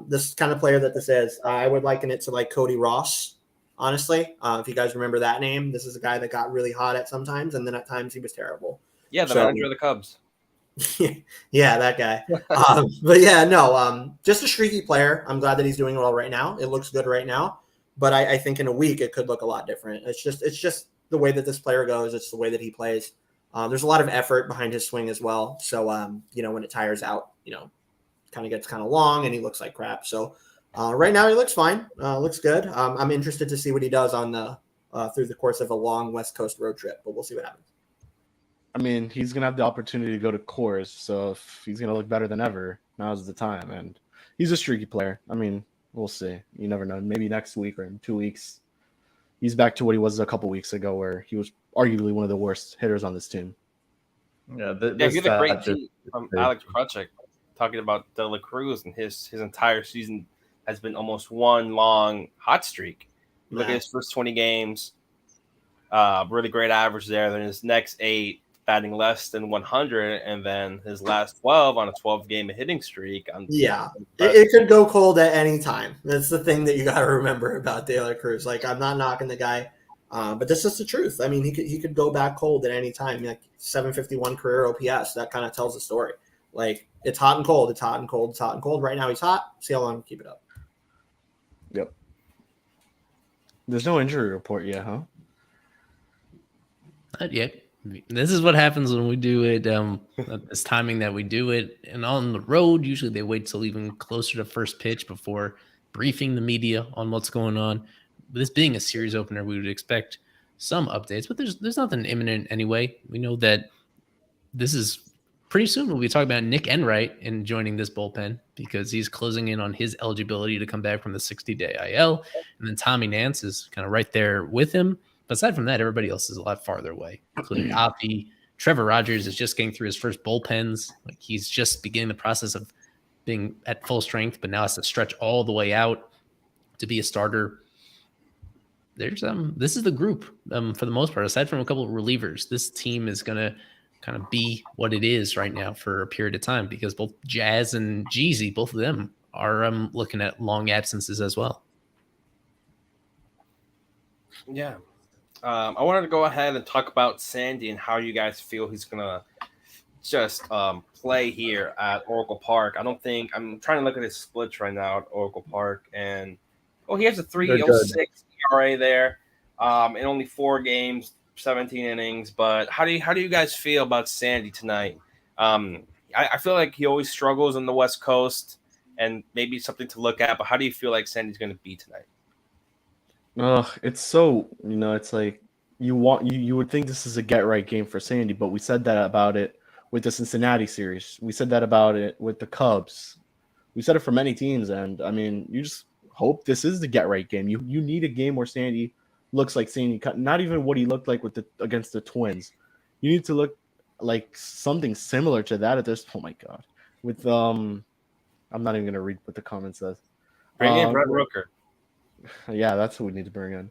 this kind of player that this is, I would liken it to like Cody Ross. Honestly, if you guys remember that name, this is a guy that got really hot at sometimes, and then at times he was terrible. Yeah, the manager of the Cubs. Yeah, that guy. But yeah, no, just a streaky player. I'm glad that he's doing well right now. It looks good right now, but I think in a week it could look a lot different. It's just the way that this player goes. It's the way that he plays. There's a lot of effort behind his swing as well. So when it tires out, kind of gets kind of long and he looks like crap. So. Right now, he looks fine. Looks good. I'm interested to see what he does on the through the course of a long West Coast road trip, but we'll see what happens. I mean, he's gonna have the opportunity to go to Coors, so if he's gonna look better than ever, now's the time. And he's a streaky player. I mean, we'll see. You never know. Maybe next week or in 2 weeks, he's back to what he was a couple weeks ago, where he was arguably one of the worst hitters on this team. Yeah, he's a great tweet from Alex Krutchik talking about De La Cruz and his entire season has been almost one long hot streak. Look at his first 20 games, really great average there. Then his next 8 batting less than 100, and then his last 12 on a 12-game hitting streak. It could go cold at any time. That's the thing that you got to remember about De La Cruz. Like, I'm not knocking the guy, but that's just the truth. I mean, he could go back cold at any time. Like 751 career OPS, that kind of tells the story. Like, it's hot and cold. It's hot and cold. It's hot and cold. Right now he's hot. See how long he can keep it up. Yep. There's no injury report yet, huh? Not yet. This is what happens when we do it. This timing that we do it, and on the road, usually they wait till even closer to first pitch before briefing the media on what's going on. This being a series opener, we would expect some updates, but there's nothing imminent anyway. We know that this is pretty soon we'll be talking about Nick Enright and joining this bullpen because he's closing in on his eligibility to come back from the 60-day IL. And then Tommy Nance is kind of right there with him. But aside from that, everybody else is a lot farther away, including Api. Trevor Rogers is just getting through his first bullpens. Like, he's just beginning the process of being at full strength, but now has to stretch all the way out to be a starter. There's this is the group for the most part, aside from a couple of relievers. This team is going to kind of be what it is right now for a period of time because both Jazz and Jeezy, both of them are looking at long absences as well. Yeah. I wanted to go ahead and talk about Sandy and how you guys feel he's going to just play here at Oracle Park. I'm trying to look at his splits right now at Oracle Park, and he has a 3.06 ERA there in only 4 games, 17 innings. But how do you guys feel about Sandy tonight? I feel like he always struggles on the West Coast, and maybe something to look at. But how do you feel like Sandy's going to be tonight? It's so, it's like you would think this is a get right game for Sandy, but we said that about it with the Cincinnati series. We said that about it with the Cubs. We said it for many teams, and I mean, you just hope this is the get right game. You need a game where Sandy looks like Sandy, not even what he looked like against the Twins. You need to look like something similar to that at this. Oh my God! With I'm not even gonna read what the comment says. Bring in Brett Rooker. Yeah, that's who we need to bring in.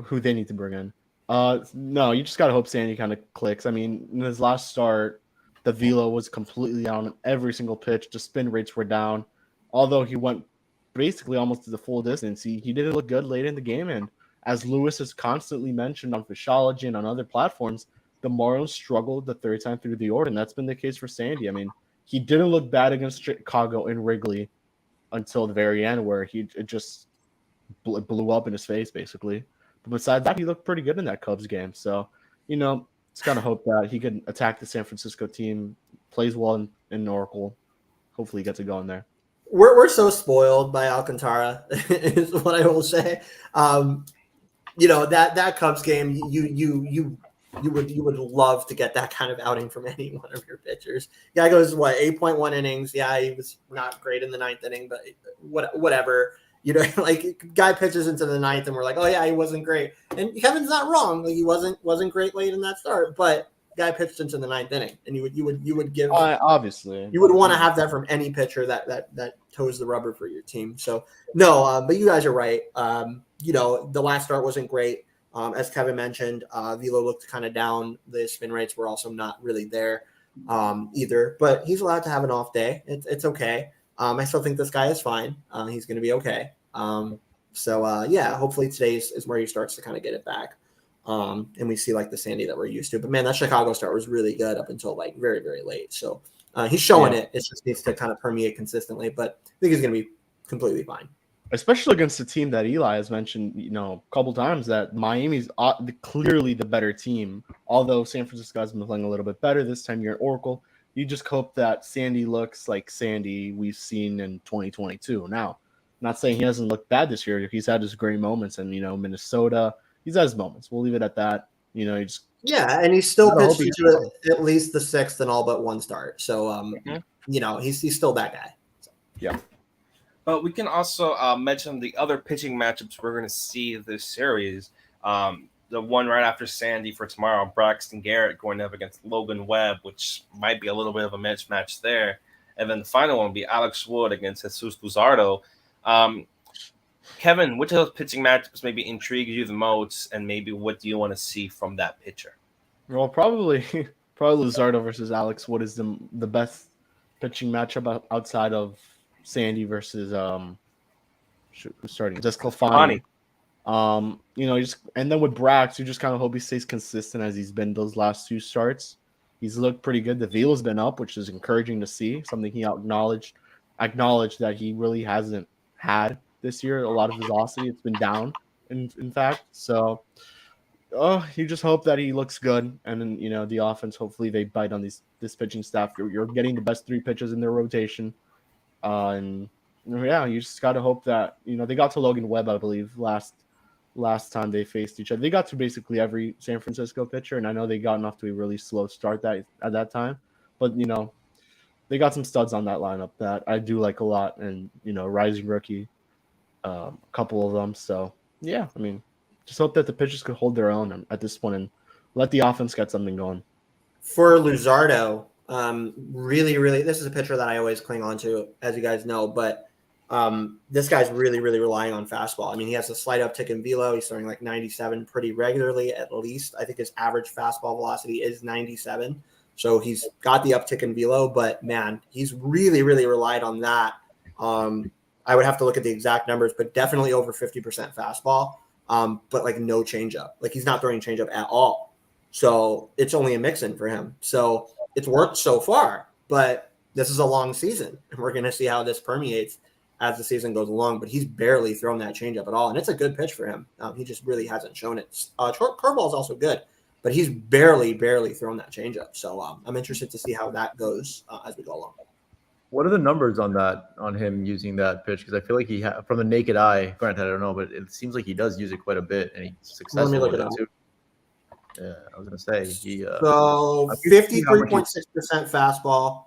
Who they need to bring in. No, you just gotta hope Sandy kind of clicks. I mean, in his last start, the velo was completely down on every single pitch. The spin rates were down. Although he went basically almost to the full distance, he didn't look good late in the game. And as Lewis has constantly mentioned on Fishology and on other platforms, the Marlins struggled the third time through the order, and that's been the case for Sandy. I mean, he didn't look bad against Chicago in Wrigley until the very end, where it just blew up in his face, basically. But besides that, he looked pretty good in that Cubs game. So, it's kind of hope that he can attack the San Francisco team, plays well in Oracle. Hopefully he gets it going there. We're so spoiled by Alcantara, is what I will say. That Cubs game, you would love to get that kind of outing from any one of your pitchers. Guy goes 8.1 innings. Yeah, he was not great in the 9th inning, but whatever. You know, like guy pitches into the ninth, and we're like, oh yeah, he wasn't great. And Kevin's not wrong. Like he wasn't great late in that start, but guy pitched into the ninth inning, and you would give obviously you would want to have that from any pitcher that toes the rubber for your team. So no, but you guys are right. You know, the last start wasn't great. As Kevin mentioned, velo looked kind of down. The spin rates were also not really there either. But he's allowed to have an off day. It's okay. I still think this guy is fine. He's going to be okay. Yeah, hopefully today is where he starts to kind of get it back. And we see like the Sandy that we're used to. But man, that Chicago start was really good up until like very, very late. So he's showing it. It just needs to kind of permeate consistently. But I think he's going to be completely fine. Especially against a team that Eli has mentioned, you know, a couple times that Miami's clearly the better team. Although San Francisco has been playing a little bit better this time. You're at Oracle. You just hope that Sandy looks like Sandy we've seen in 2022. Now, not saying he hasn't looked bad this year. He's had his great moments, and you know, Minnesota, he's had his moments. We'll leave it at that. You know, and he's still pitched into at least the sixth and all but one start. So, you know, he's still that guy. So. Yeah. But we can also mention the other pitching matchups we're going to see this series. The one right after Sandy for tomorrow, Braxton Garrett going up against Logan Webb, which might be a little bit of a mismatch there. And then the final one will be Alex Wood against Jesus Luzardo. Kevin, which of those pitching matchups maybe intrigues you the most, and maybe what do you want to see from that pitcher? Well, probably Luzardo versus Alex Wood is the best pitching matchup outside of Sandy versus who's starting? Just Clefani. You know, and then with Brax, you just kind of hope he stays consistent as he's been those last two starts. He's looked pretty good. The velo's been up, which is encouraging to see. Something he acknowledged that he really hasn't had this year. A lot of velocity, it's been down, in fact. So, you just hope that he looks good, and then you know the offense. Hopefully, they bite on this pitching staff. You're getting the best three pitchers in their rotation, and yeah, you just got to hope that you know they got to Logan Webb, I believe, last time they faced each other. They got to basically every San Francisco pitcher, and I know they got off to a really slow start at that time. But, you know, they got some studs on that lineup that I do like a lot, and, you know, rising rookie, a couple of them. So, yeah, I mean, just hope that the pitchers could hold their own at this point and let the offense get something going. For Luzardo, really, this is a pitcher that I always cling on to, as you guys know, but this guy's really, really relying on fastball. I mean, he has a slight uptick in velo. He's throwing like 97 pretty regularly, at least. I think his average fastball velocity is 97. So he's got the uptick in velo, but man, he's really, really relied on that. I would have to look at the exact numbers, but definitely over 50% fastball, but like no changeup. Like he's not throwing changeup at all. So it's only a mix-in for him. So it's worked so far, but this is a long season, and we're going to see how this permeates as the season goes along, but he's barely thrown that changeup at all, and it's a good pitch for him. He just really hasn't shown it. Curveball is also good, but he's barely thrown that changeup. So I'm interested to see how that goes as we go along. What are the numbers on him using that pitch? Because I feel like he from the naked eye, granted I don't know, but it seems like he does use it quite a bit, and he's successful with it too. Yeah, I was gonna say he. So 53.6% fastball,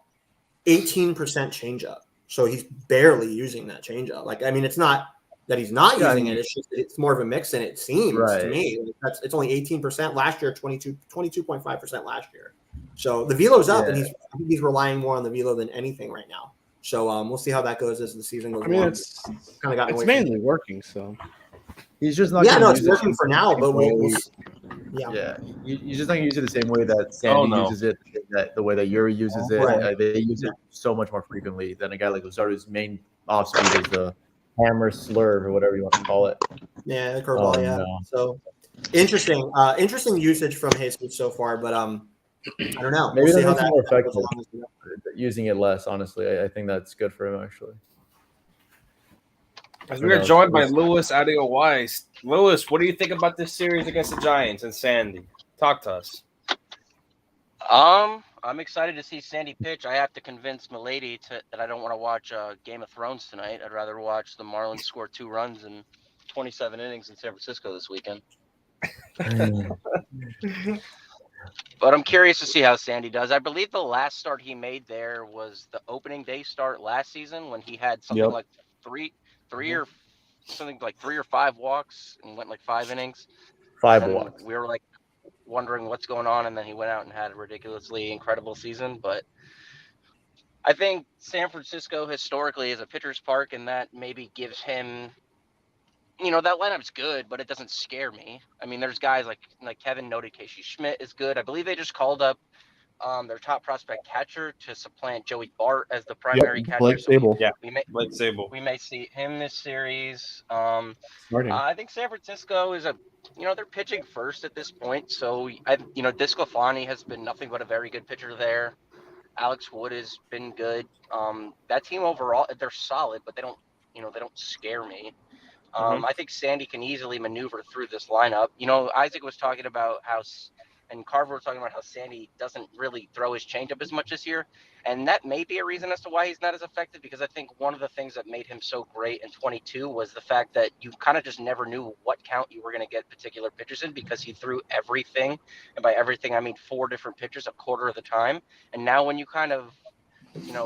18% changeup. So he's barely using that changeup. Like, I mean, it's not that he's not using it. It's just it's more of a mix, and it seems to me it's only 18% last year, 22.5% last year. So the velo's up, and he's relying more on the velo than anything right now. So we'll see how that goes as the season goes. I mean, it's kind of gotten it's mainly working. So he's just not. Yeah, no, it's working for now, but we'll You're just not going to use it the same way that Sandy uses it, the way that Yuri uses it. Right. They use it so much more frequently than a guy like Luzardo, whose main off speed is the hammer slurve or whatever you want to call it. Yeah, the curveball. No. So interesting usage from Jesus so far, but I don't know. Maybe that's more effective using it less. Honestly, I think that's good for him actually. As we are joined by Louis Adio Weiss. Louis, what do you think about this series against the Giants and Sandy? Talk to us. I'm excited to see Sandy pitch. I have to convince Milady that I don't want to watch Game of Thrones tonight. I'd rather watch the Marlins score 2 runs in 27 innings in San Francisco this weekend. But I'm curious to see how Sandy does. I believe the last start he made there was the opening day start last season when he had something like three or something like 3 or 5 walks and went like 5 innings. 5 And walks. we were like wondering what's going on, and then he went out and had a ridiculously incredible season. But I think San Francisco historically is a pitcher's park, and that maybe gives him, that lineup's good, but it doesn't scare me. I mean, there's guys like Kevin noted, Casey Schmidt is good. I believe they just called up their top prospect catcher to supplant Joey Bart as the primary catcher. Blake So Sable. Yeah. we may Blake Sable. we may see him this series. Starting. I think San Francisco is they're pitching first at this point. So Disclafani has been nothing but a very good pitcher there. Alex Wood has been good. That team overall, they're solid, but they don't scare me. I think Sandy can easily maneuver through this lineup. Isaac was talking about and Carver was talking about how Sandy doesn't really throw his changeup as much this year. And that may be a reason as to why he's not as effective, because I think one of the things that made him so great in 22 was the fact that you kind of just never knew what count you were going to get particular pitchers in, because he threw everything. And by everything, I mean 4 different pitchers a quarter of the time. And now when you kind of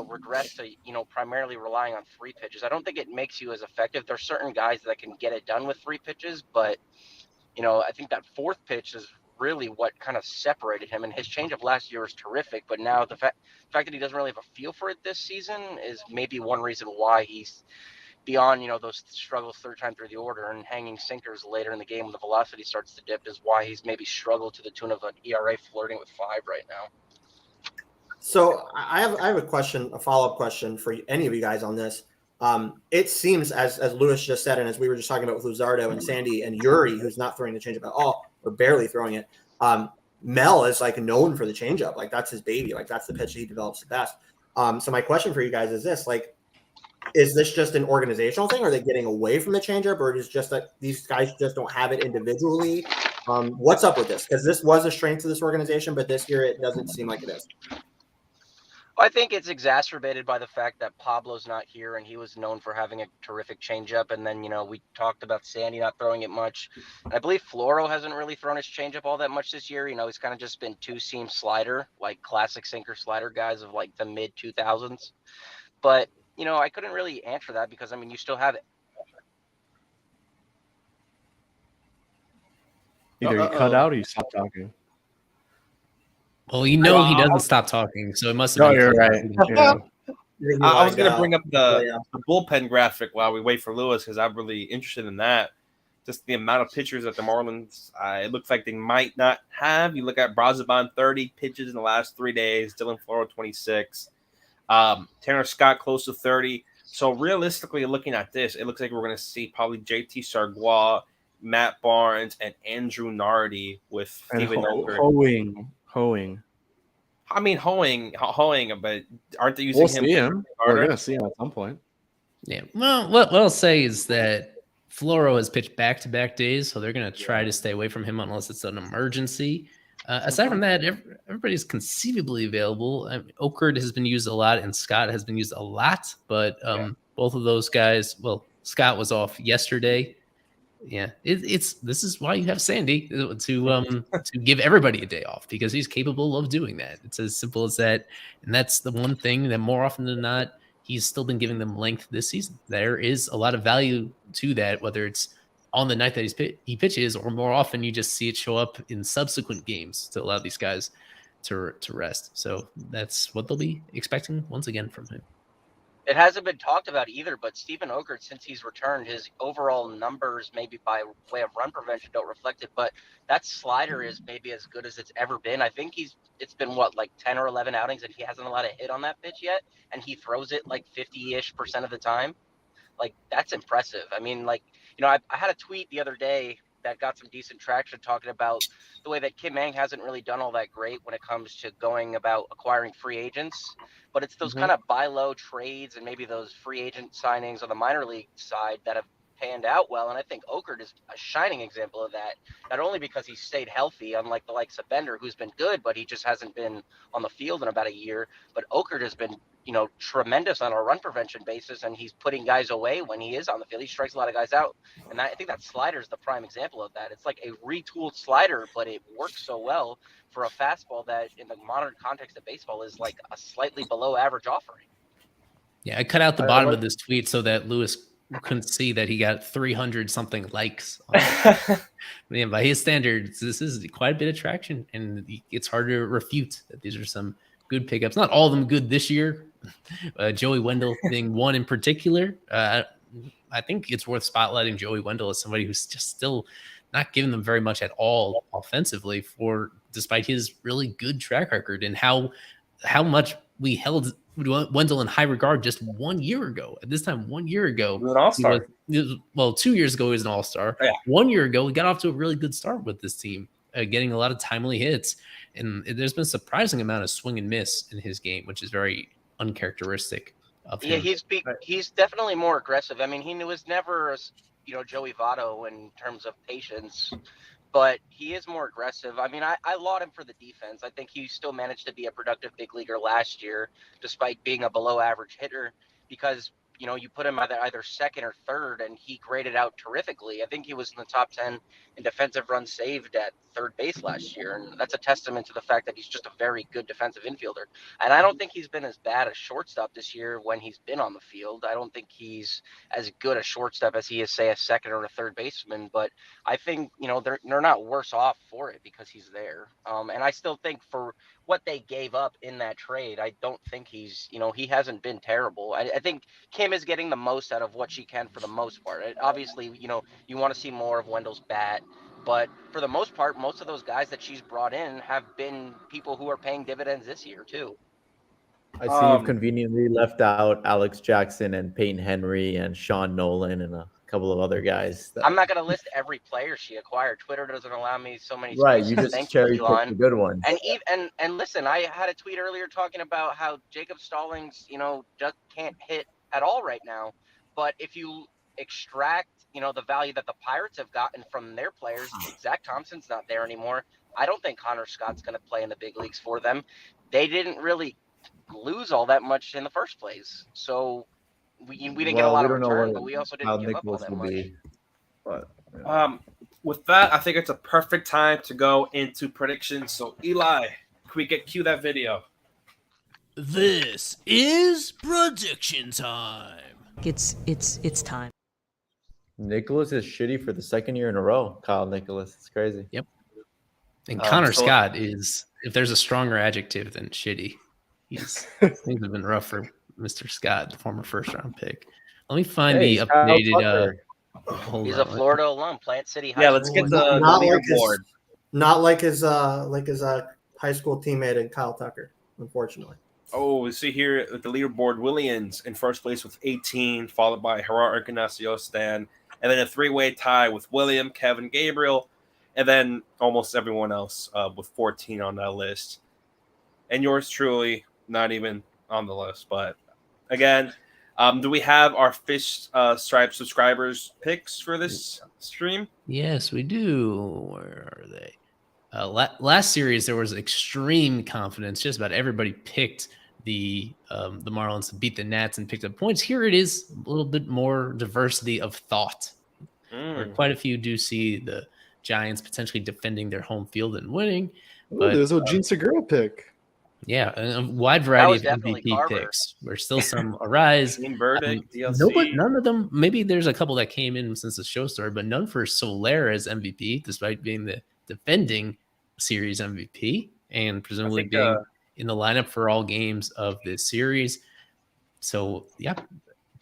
regress to, primarily relying on 3 pitches, I don't think it makes you as effective. There's certain guys that can get it done with 3 pitches, but, I think that 4th pitch is really what kind of separated him. And his changeup last year was terrific, but now the fact that he doesn't really have a feel for it this season is maybe one reason why he's beyond, those struggles 3rd time through the order and hanging sinkers later in the game when the velocity starts to dip, is why he's maybe struggled to the tune of an ERA flirting with 5 right now. So I have a question, a follow-up question for any of you guys on this. It seems, as Lewis just said, and as we were just talking about with Luzardo and Sandy and Yuri, who's not throwing the changeup at all, or barely throwing it, Mel is like known for the changeup. Like, that's his baby. Like, that's the pitch that he develops the best. So my question for you guys is this: is this just an organizational thing? Are they getting away from the changeup, or is it just that these guys just don't have it individually? What's up with this? Because this was a strength of this organization, but this year it doesn't seem like it is. I think it's exacerbated by the fact that Pablo's not here, and he was known for having a terrific changeup. And then, we talked about Sandy not throwing it much. And I believe Floro hasn't really thrown his changeup all that much this year. He's kind of just been 2-seam slider, like classic sinker slider guys of like the mid 2000s. But, I couldn't really answer that because, you still have it. Either you cut out or you stop talking. Well, he doesn't stop talking, so it must have been. You're right. Yeah. I was going to bring up the bullpen graphic while we wait for Lewis, because I'm really interested in that. Just the amount of pitchers that the Marlins, it looks like they might not have. You look at Brazoban, 30 pitches in the last 3 days. Dylan Floro, 26. Tanner Scott, close to 30. So realistically, looking at this, it looks like we're going to see probably JT Sargois, Matt Barnes, and Andrew Nardi with Steven Oker. Hoeing. I mean, hoeing, but aren't they using We'll see him. We're going to see him at some point. Yeah. Well, what I'll say is that Floro has pitched back-to-back days, so they're going to try to stay away from him unless it's an emergency. Aside from that, everybody's conceivably available. Okerd has been used a lot, and Scott has been used a lot, but both of those guys, well, Scott was off yesterday. Yeah, this is why you have Sandy to give everybody a day off, because he's capable of doing that. It's as simple as that, and that's the one thing that more often than not he's still been giving them length this season. There is a lot of value to that, whether it's on the night that he pitches, or more often you just see it show up in subsequent games to allow these guys to rest. So that's what they'll be expecting once again from him. It hasn't been talked about either, but Steven Okert, since he's returned, his overall numbers, maybe by way of run prevention, don't reflect it, but that slider is maybe as good as it's ever been. I think it's been, 10 or 11 outings, and he hasn't allowed a hit on that pitch yet, and he throws it 50-ish% of the time. That's impressive. I had a tweet the other day that got some decent traction talking about the way that Kim Mang hasn't really done all that great when it comes to going about acquiring free agents. But it's those kind of buy low trades and maybe those free agent signings on the minor league side that have panned out well. And I think Okert is a shining example of that, not only because he's stayed healthy, unlike the likes of Bender, who's been good, but he just hasn't been on the field in about a year. But Okert has been, tremendous on a run prevention basis, and he's putting guys away when he is on the field. He strikes a lot of guys out. And I think that slider is the prime example of that. It's like a retooled slider, but it works so well for a fastball that in the modern context of baseball is like a slightly below average offering. Yeah, I cut out the bottom of this tweet so that Lewis couldn't see that he got 300 something likes. Man, by his standards, this is quite a bit of traction, and it's hard to refute that these are some good pickups. Not all of them good this year. Joey Wendell being one in particular. I think it's worth spotlighting Joey Wendell as somebody who's just still not giving them very much at all offensively, despite his really good track record, and how much we held Wendell in high regard just 1 year ago. At this time, 1 year ago, He was an all-star. Well, 2 years ago, he was an all-star. Yeah. 1 year ago, we got off to a really good start with this team, getting a lot of timely hits. And there's been a surprising amount of swing and miss in his game, which is very uncharacteristic of him. Yeah, he's definitely more aggressive. I mean, he was never, Joey Votto in terms of patience, but he is more aggressive. I mean, I laud him for the defense. I think he still managed to be a productive big leaguer last year, despite being a below average hitter, because, you put him either second or third, and he graded out terrifically. I think he was in the top 10 in defensive runs saved at third base last year, and that's a testament to the fact that he's just a very good defensive infielder. And I don't think he's been as bad a shortstop this year when he's been on the field. I don't think he's as good a shortstop as he is, say, a second or a third baseman, but I think, they're not worse off for it because he's there. And I still think for what they gave up in that trade, I don't think he hasn't been terrible. I think Kim is getting the most out of what she can for the most part. Obviously, you want to see more of Wendell's bat, but for the most part, most of those guys that she's brought in have been people who are paying dividends this year too. I see you've conveniently left out Alex Jackson and Peyton Henry and Sean Nolan and a couple of other guys. I'm not going to list every player she acquired. Twitter doesn't allow me so many. Right, spaces. you just Thank cherry you, picked the good ones. And listen, I had a tweet earlier talking about how Jacob Stallings, just can't hit at all right now. But if you extract, the value that the Pirates have gotten from their players, Zach Thompson's not there anymore. I don't think Connor Scott's going to play in the big leagues for them. They didn't really lose all that much in the first place. So we didn't get a lot of return, but we also didn't give up all that much. But, with that, I think it's a perfect time to go into predictions. So, Eli, can we cue that video? This is prediction time. It's time. Nicholas is shitty for the second year in a row. Kyle Nicholas, it's crazy. Yep. And Connor Scott is, if there's a stronger adjective than shitty, things have been rough for Mr. Scott, the former first-round pick. Let me find the updated. He's a Florida alum, Plant City High Yeah, School. let's get the leaderboard. Not like his high school teammate and Kyle Tucker, unfortunately. Oh, we see here at the leaderboard, Williams in first place with 18, followed by Gerard Encarnacion, Stan, and then a three-way tie with William, Kevin, Gabriel, and then almost everyone else with 14 on that list. And yours truly, not even on the list. But again, do we have our Fish Stripe subscribers picks for this stream? Yes, we do. Where are they? Last series, there was extreme confidence. Just about everybody picked the Marlins to beat the Nats and picked up points. Here it is, a little bit more diversity of thought. Where quite a few do see the Giants potentially defending their home field and winning. But there's a Gene Segura pick. Yeah, a wide variety of MVP picks. Where still some arise. Team verdict, DLC. None of them. Maybe there's a couple that came in since the show started, but none for Soler as MVP, despite being the defending series MVP and presumably being in the lineup for all games of this series. So yeah,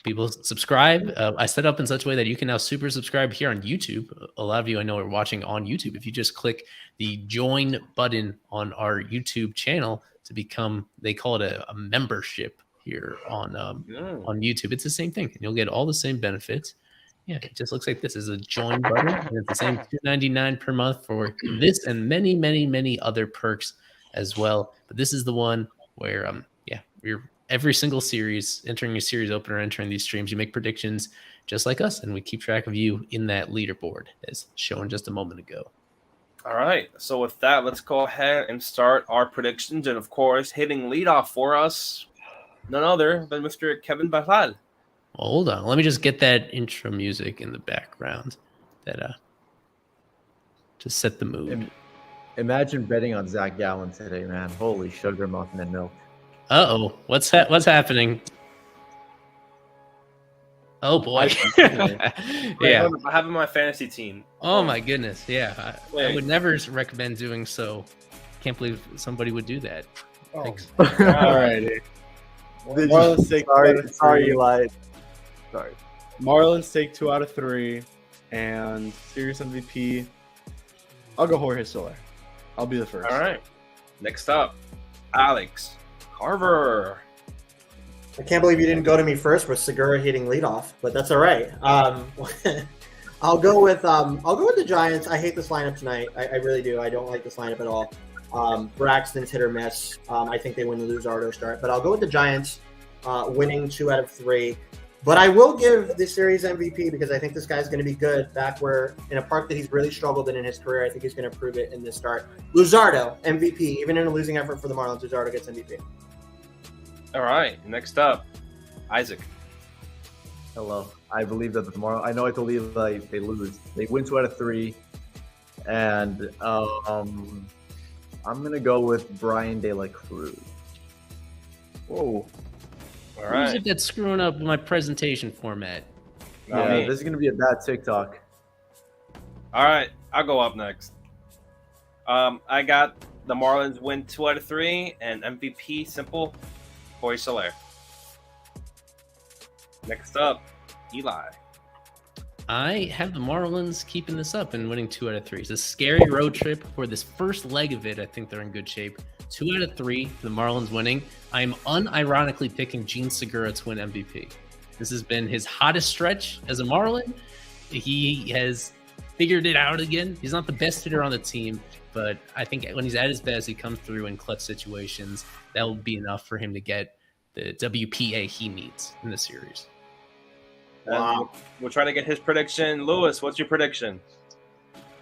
people subscribe. I set up in such a way that you can now super subscribe here on YouTube. A lot of you I know are watching on YouTube. If you just click the join button on our YouTube channel to become, they call it a membership here on YouTube. It's the same thing, and you'll get all the same benefits. Yeah, it just looks like this is a join button, and it's the same $2.99 per month for this and many, many, many other perks as well. But this is the one where, you're every single series, entering your series opener, entering these streams, you make predictions just like us, and we keep track of you in that leaderboard, as shown just a moment ago. All right, so with that, let's go ahead and start our predictions. And of course, hitting leadoff for us, none other than Mr. Kevin Barral. Well, hold on. Let me just get that intro music in the background that to set the mood. Imagine betting on Zach Gallen today, man. Holy sugar, muffin, and milk. Uh-oh. What's happening? Oh boy. Wait, Yeah. hold on, I have him on my fantasy team. Oh my goodness. Yeah. I Wait. would never recommend doing so. Can't believe somebody would do that. Thanks. Alrighty. Did Marlins take 2 out sorry, of 3. sorry, Eli. Sorry. Marlins take 2 out of 3, and series MVP. I'll go Jorge Soler. I'll be the first. All right. Next up, Alex Carver. I can't believe you didn't go to me first with Segura hitting leadoff, but that's all right. I'll go with the Giants. I hate this lineup tonight. I really do. I don't like this lineup at all. Braxton's hit or miss. I think they win the Luzardo start, but I'll go with the Giants winning 2 out of 3. But I will give this series MVP because I think this guy's going to be good back where in a park that he's really struggled in his career. I think he's going to prove it in this start. Luzardo, MVP. Even in a losing effort for the Marlins, Luzardo gets MVP. All right. Next up, Isaac. Hello. I believe that tomorrow. I know I told you like they lose. They win 2 out of 3, and I'm gonna go with Brian De La Cruz. Whoa. All Who's right. it that's screwing up my presentation format? Not Yeah, me. this is gonna be a bad TikTok. All right. I'll go up next. I got the Marlins win 2 out of 3 and MVP simple, Jorge Soler. Next up, Eli. I have the Marlins keeping this up and winning 2 out of 3. It's a scary road trip for this first leg of it. I think they're in good shape. 2 out of 3 for the Marlins winning. I'm unironically picking Gene Segura to win MVP. This has been his hottest stretch as a Marlin. He has figured it out again. He's not the best hitter on the team, but I think when he's at his best, he comes through in clutch situations. That will be enough for him to get the WPA he needs in the series. Wow. We'll try to get his prediction. Lewis, what's your prediction?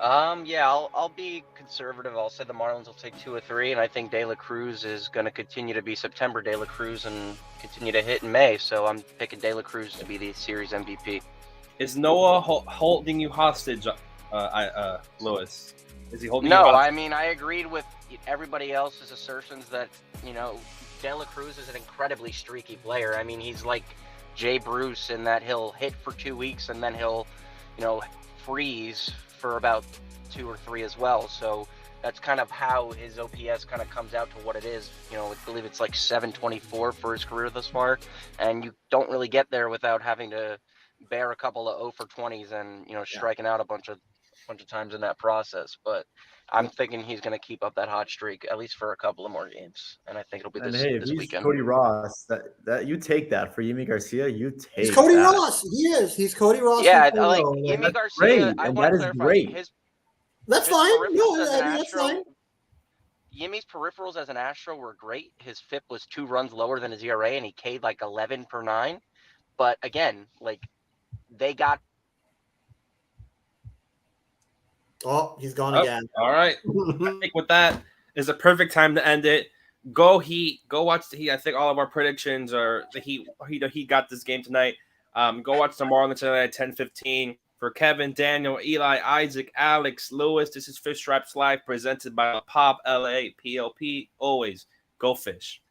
Yeah, I'll be conservative. I'll say the Marlins will take 2 or 3, and I think De La Cruz is going to continue to be September De La Cruz and continue to hit in May. So I'm picking De La Cruz to be the series MVP. Is Noah holding you hostage, Lewis? Is he holding you No, hostage? I mean I agreed with everybody else's assertions that De La Cruz is an incredibly streaky player. I mean he's like Jay Bruce in that he'll hit for 2 weeks and then he'll freeze for about 2 or 3 as well. So that's kind of how his OPS kind of comes out to what it is. I believe it's like 724 for his career thus far, and you don't really get there without having to bear a couple of 0 for 20s and striking out a bunch of times in that process. But I'm thinking he's going to keep up that hot streak at least for a couple of more games, and I think it'll be And this, hey, if this he's weekend. Cody Ross, that you take that for Yimi Garcia, you take. He's Cody that. Ross. He is. He's Cody Ross. Yeah, from like Toronto. Yimi that's Garcia. great, I and want that to is clarify great. That's his fine. peripherals No, as I an mean, that's Astro- fine. Yimi's peripherals as an Astro were great. His FIP was 2 runs lower than his ERA, and he K'd like 11 per 9. But again, like they got. Oh, he's gone Oh, again. all right. I think with that is a perfect time to end it. Go Heat. Go watch the Heat. I think all of our predictions are the Heat. He got this game tonight. Go watch the Marlins tonight at 10:15. For Kevin, Daniel, Eli, Isaac, Alex, Lewis, this is Fish Stripes Live presented by Pop LA PLP. Always go fish.